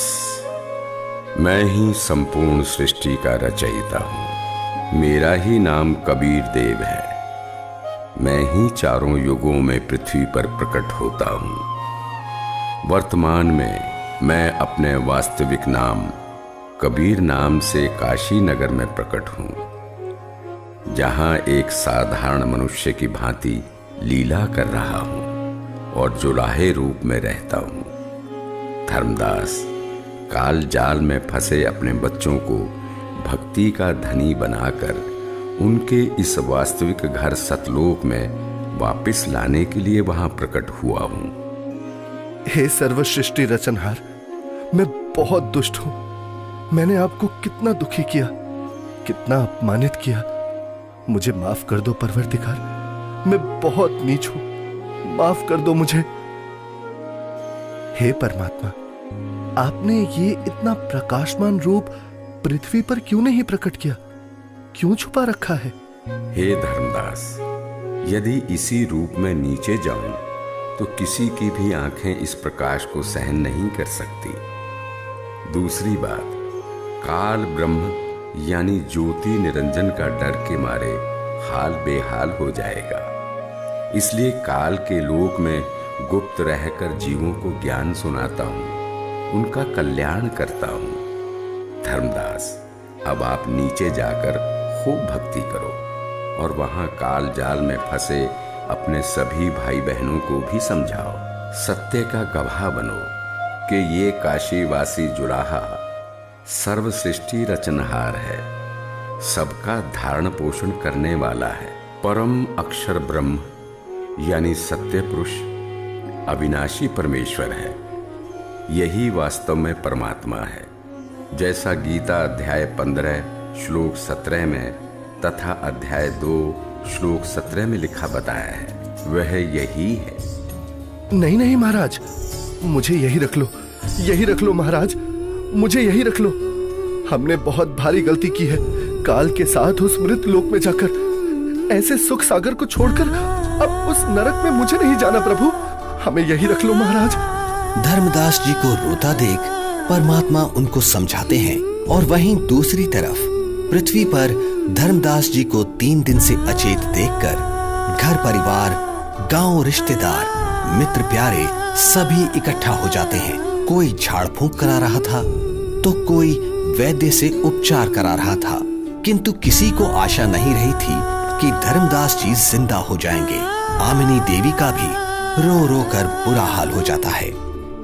मैं ही संपूर्ण सृष्टि का रचयिता हूं। मेरा ही नाम कबीर देव है। मैं ही चारों युगों में पृथ्वी पर प्रकट होता हूं। वर्तमान में मैं अपने वास्तविक नाम कबीर नाम से काशी नगर में प्रकट हूं, जहां एक साधारण मनुष्य की भांति लीला कर रहा हूं और जुलाहे रूप में रहता हूं। धर्मदास, काल जाल में फंसे अपने बच्चों को भक्ति का धनी बनाकर उनके इस वास्तविक घर सतलोक में वापस लाने के लिए वहां प्रकट हुआ हूं। हे सर्वसृष्टि रचनहार, मैं बहुत दुष्ट हूं। मैंने आपको कितना दुखी किया, कितना अपमानित किया। मुझे माफ कर दो परवरदिगार, मैं बहुत नीच हूं, माफ कर दो मुझे। हे परमात्मा, आपने ये इतना प्रकाशमान रूप पृथ्वी पर क्यों नहीं प्रकट किया? क्यों छुपा रखा है? हे धर्मदास, यदि इसी रूप में नीचे जाऊं तो किसी की भी आंखें इस प्रकाश को सहन नहीं कर सकती। दूसरी बात, काल ब्रह्म यानी ज्योति निरंजन का डर के मारे हाल बेहाल हो जाएगा। इसलिए काल के लोक में गुप्त रहकर जीवों को ज्ञान सुनाता हूं, उनका कल्याण करता हूं। धर्मदास, अब आप नीचे जाकर खूब भक्ति करो और वहां काल जाल में फंसे अपने सभी भाई बहनों को भी समझाओ। सत्य का गवाह बनो कि ये काशीवासी जुलाहा सर्व सृष्टि रचनहार है, सबका धारण पोषण करने वाला है, परम अक्षर ब्रह्म यानी सत्य पुरुष अविनाशी परमेश्वर है। यही वास्तव में परमात्मा है, जैसा गीता अध्याय 15 श्लोक 17 में तथा अध्याय 2 श्लोक 17 में लिखा बताया है, वह यही है। नहीं नहीं महाराज, मुझे यही रख लो, यही रख लो महाराज, मुझे यही रख लो। हमने बहुत भारी गलती की है। काल के साथ उस मृत लोक में जाकर ऐसे सुख सागर को छोड़कर अब उस नरक में मुझे नहीं जाना प्रभु, हमें यही रख लो महाराज। धर्मदास जी को रोता देख परमात्मा उनको समझाते हैं और वहीं दूसरी तरफ पृथ्वी पर धर्मदास जी को 3 दिन से अचेत देखकर घर परिवार, गांव, रिश्तेदार, मित्र प्यारे सभी इकट्ठा हो जाते हैं। कोई झाड़ फूंक करा रहा था तो कोई वैद्य से उपचार करा रहा था, किंतु किसी को आशा नहीं रही थी कि धर्मदास जी जिंदा हो जाएंगे। आमिनी देवी का भी रो रो कर बुरा हाल हो जाता है।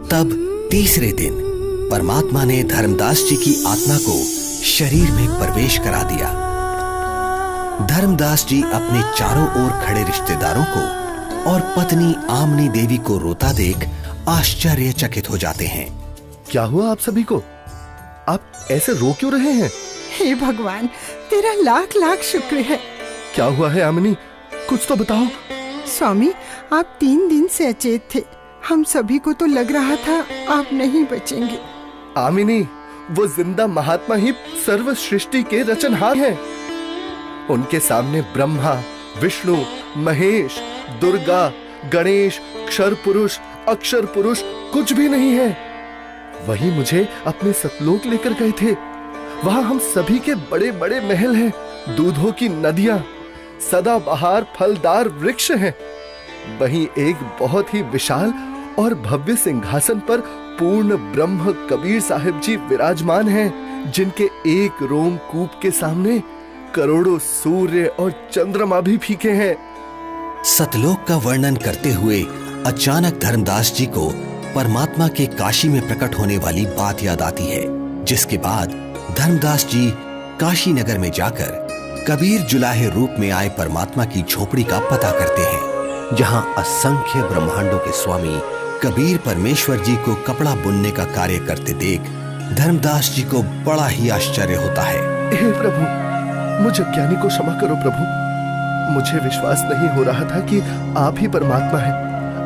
तब तीसरे दिन परमात्मा ने धर्मदास जी की आत्मा को शरीर में प्रवेश करा दिया। धर्मदास जी अपने चारों ओर खड़े रिश्तेदारों को और पत्नी आमिनी देवी को रोता देख आश्चर्यचकित हो जाते हैं। क्या हुआ आप सभी को? आप ऐसे रो क्यों रहे हैं? हे भगवान, तेरा लाख लाख शुक्र है। क्या हुआ है आमिनी, कुछ तो बताओ। स्वामी, आप 3 दिन से अचेत थे। हम सभी को तो लग रहा था आप नहीं बचेंगे। आमिनी, वो जिंदा महात्मा ही सर्व सृष्टि के रचनहार हैं। उनके सामने ब्रह्मा, विष्णु, महेश, दुर्गा, गणेश, क्षर पुरुष, अक्षर पुरुष कुछ भी नहीं है। वही मुझे अपने सतलोक लेकर गए थे। वहां हम सभी के बड़े बड़े महल हैं, दूधों की नदियां, सदाबहार फलदार वृक्ष हैं। वहीं एक बहुत ही विशाल और भव्य सिंहासन पर पूर्ण ब्रह्म कबीर साहिब जी विराजमान हैं, जिनके एक रोमकूप के सामने करोड़ों सूर्य और चंद्रमा भी फीके हैं। सतलोक का वर्णन करते हुए अचानक धर्मदास जी को परमात्मा के काशी में प्रकट होने वाली बात याद आती है, जिसके बाद धर्मदास जी काशी नगर में जाकर कबीर जुलाहे रूप में आए परमात्मा की झोपड़ी का पता करते हैं। जहां असंख्य ब्रह्मांडों के स्वामी कबीर परमेश्वर जी को कपड़ा बुनने का कार्य करते देख धर्मदास जी को बड़ा ही आश्चर्य होता है। हे प्रभु, मुझ अज्ञानी को क्षमा करो प्रभु। मुझे विश्वास नहीं हो रहा था कि आप ही परमात्मा हैं,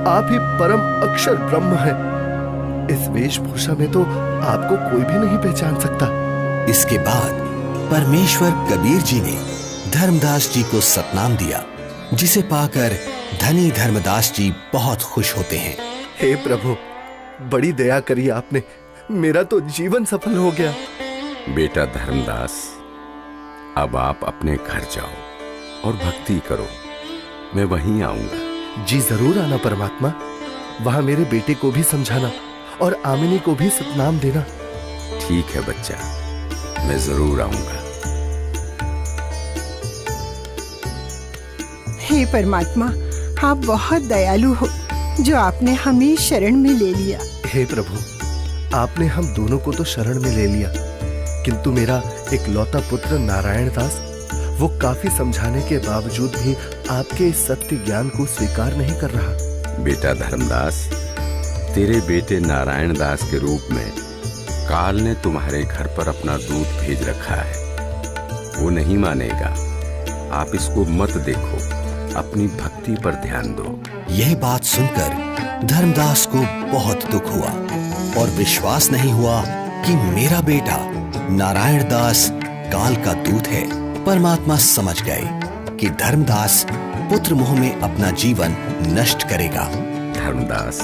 आप ही परम अक्षर ब्रह्म हैं। इस वेशभूषा में तो आपको कोई भी नहीं पहचान सकता। इसके बाद परमेश्वर कबीर जी ने धर्मदास जी को सतनाम दिया, जिसे पाकर धनी धर्मदास जी बहुत खुश होते हैं। हे प्रभु, बड़ी दया करी आपने, मेरा तो जीवन सफल हो गया। बेटा धर्मदास, अब आप अपने घर जाओ और भक्ति करो, मैं वहीं आऊंगा। जी जरूर आना परमात्मा, वहां मेरे बेटे को भी समझाना और आमिनी को भी सतनाम देना। ठीक है बच्चा, मैं जरूर आऊंगा। हे परमात्मा, आप बहुत दयालु हो जो आपने हमें शरण में ले लिया। हे प्रभु, आपने हम दोनों को तो शरण में ले लिया, किंतु मेरा इकलौता पुत्र नारायण दास, वो काफी समझाने के बावजूद भी आपके इस सत्य ज्ञान को स्वीकार नहीं कर रहा। बेटा धर्मदास, तेरे बेटे नारायण दास के रूप में काल ने तुम्हारे घर पर अपना दूत भेज रखा है। वो नहीं मानेगा। आप इसको मत देखो, अपनी भक्ति पर ध्यान दो। यह बात सुनकर धर्मदास को बहुत दुख हुआ और विश्वास नहीं हुआ कि मेरा बेटा नारायण दास काल का दूत है। परमात्मा समझ गए कि धर्मदास पुत्र मोह में अपना जीवन नष्ट करेगा। धर्मदास,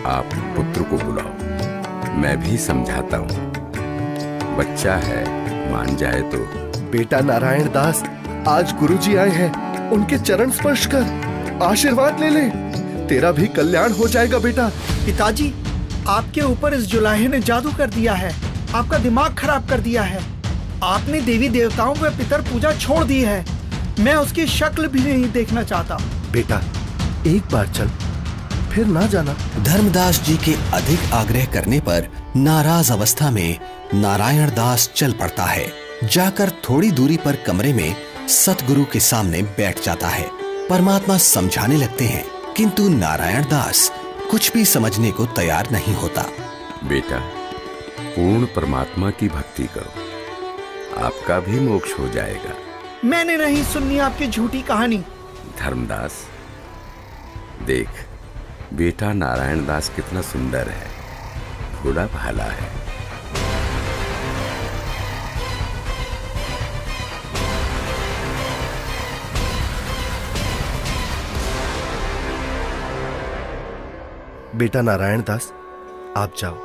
आप पुत्र को बुलाओ, मैं भी समझाता हूँ। बच्चा है, मान जाए तो। बेटा नारायण दास, आज गुरुजी आए हैं, उनके चरण स्पर्श कर आशीर्वाद ले ले, तेरा भी कल्याण हो जाएगा बेटा। पिताजी, आपके ऊपर इस जुलाहे ने जादू कर दिया है, आपका दिमाग खराब कर दिया है। आपने देवी देवताओं व पितर पूजा छोड़ दी है। मैं उसकी शक्ल भी नहीं देखना चाहता। बेटा, एक बार चल, फिर ना जाना। धर्मदास जी के अधिक आग्रह करने पर नाराज अवस्था में नारायण दास चल पड़ता है। जाकर थोड़ी दूरी पर कमरे में सतगुरु के सामने बैठ जाता है। परमात्मा समझाने लगते हैं, किंतु नारायण दास कुछ भी समझने को तैयार नहीं होता। बेटा, पूर्ण परमात्मा की भक्ति करो, आपका भी मोक्ष हो जाएगा। मैंने नहीं सुननी आपकी झूठी कहानी। धर्मदास, देख, बेटा नारायण दास कितना सुंदर है, भोला भाला है। बेटा नारायण दास, आप जाओ,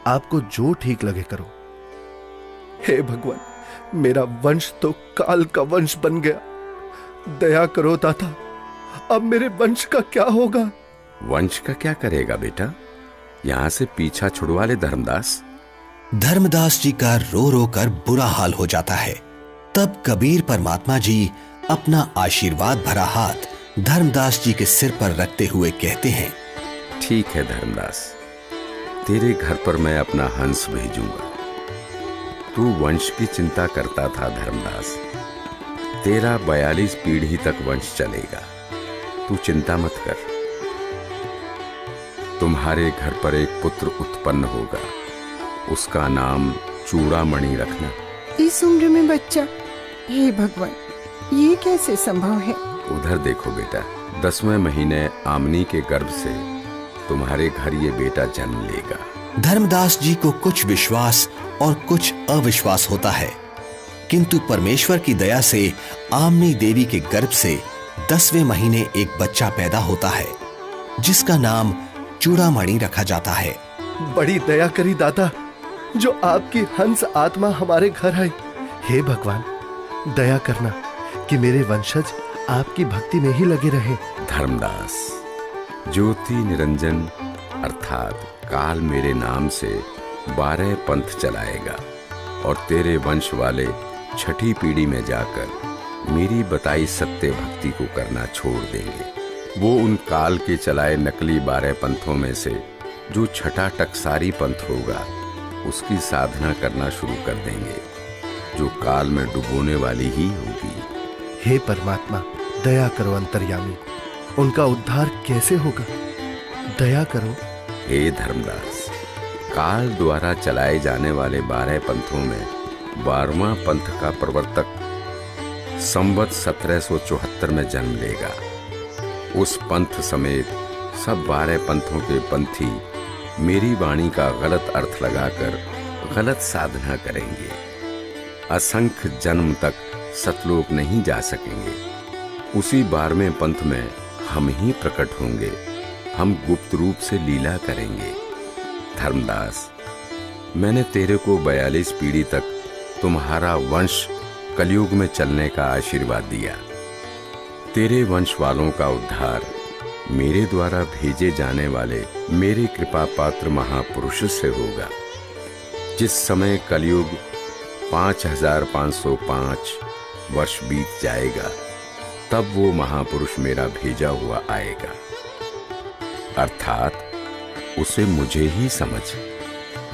आपको जो ठीक लगे करो। हे भगवान, मेरा वंश तो काल का वंश बन गया, दया करो दाता, अब मेरे वंश का क्या होगा? वंश का क्या करेगा बेटा, यहां से पीछा छुड़वा ले धर्मदास। धर्मदास जी का रो रो कर बुरा हाल हो जाता है। तब कबीर परमात्मा जी अपना आशीर्वाद भरा हाथ धर्मदास जी के सिर पर रखते हुए कहते हैं, ठीक है धर्मदास, तेरे घर पर मैं अपना हंस भेजूंगा। तू वंश की चिंता करता था धर्मदास, तेरा 42 पीढ़ी तक वंश चलेगा, तू चिंता मत कर। तुम्हारे घर पर एक पुत्र उत्पन्न होगा, उसका नाम चूड़ामणि रखना। इस उम्र में बच्चा? हे भगवान, ये कैसे संभव है? उधर देखो बेटा, 10वें महीने आमनी के गर्भ से तुम्हारे घर ये बेटा जन्म लेगा। धर्मदास जी को कुछ विश्वास और कुछ अविश्वास होता है, किंतु परमेश्वर की दया से आमनी देवी के गर्भ से 10वें महीने एक बच्चा पैदा होता है, जिसका नाम चूड़ामणि रखा जाता है। बड़ी दया करी दाता, जो आपकी हंस आत्मा हमारे घर आई। हे भगवान, दया करना कि मेरे वंशज आपकी भक्ति में ही लगे रहे। धर्मदास, ज्योति निरंजन अर्थात काल मेरे नाम से 12 पंथ चलाएगा और तेरे वंश वाले 6ठी पीढ़ी में जाकर मेरी बताई सत्य भक्ति को करना छोड़ देंगे। वो उन काल के चलाए नकली 12 पंथों में से जो 6ठा टकसारी पंथ होगा, उसकी साधना करना शुरू कर देंगे, जो काल में डुबोने वाली ही होगी। हे परमात्मा, दया करो अंतर्यामी, उनका उद्धार कैसे होगा? दया करो। हे धर्मदास, काल द्वारा चलाए जाने वाले 12 पंथों में 12वां पंथ का प्रवर्तक संवत 1774 में जन्म लेगा। उस पंथ समेत सब 12 पंथों के पंथी मेरी वाणी का गलत अर्थ लगाकर गलत साधना करेंगे। असंख्य जन्म तक सतलोक नहीं जा सकेंगे। उसी 12वें पंथ में हम ही प्रकट होंगे। हम गुप्त रूप से लीला करेंगे। धर्मदास, मैंने तेरे को 42 पीढ़ी तक तुम्हारा वंश कलयुग में चलने का आशीर्वाद दिया। तेरे वंश वालों का उद्धार मेरे द्वारा भेजे जाने वाले मेरे कृपा पात्र महापुरुष से होगा। जिस समय कलयुग 5505 वर्ष बीत जाएगा, तब वो महापुरुष मेरा भेजा हुआ आएगा। अर्थात उसे मुझे ही समझ,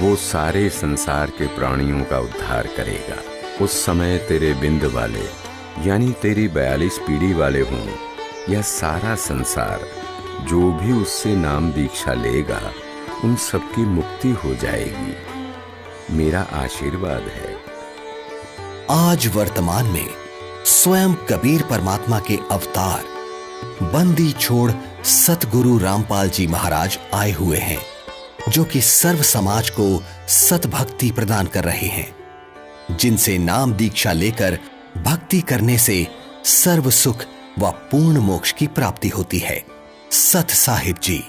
वो सारे संसार के प्राणियों का उद्धार करेगा। उस समय तेरे बिंद वाले यानी तेरी 42 पीढ़ी वाले हों या सारा संसार, जो भी उससे नाम दीक्षा लेगा उन सबकी मुक्ति हो जाएगी। मेरा आशीर्वाद है। आज वर्तमान में स्वयं कबीर परमात्मा के अवतार बंदी छोड़ सतगुरु रामपाल जी महाराज आए हुए हैं, जो कि सर्व समाज को सतभक्ति प्रदान कर रहे हैं, जिनसे नाम दीक्षा लेकर भक्ति करने से सर्व सुख व पूर्ण मोक्ष की प्राप्ति होती है। सत साहिब जी।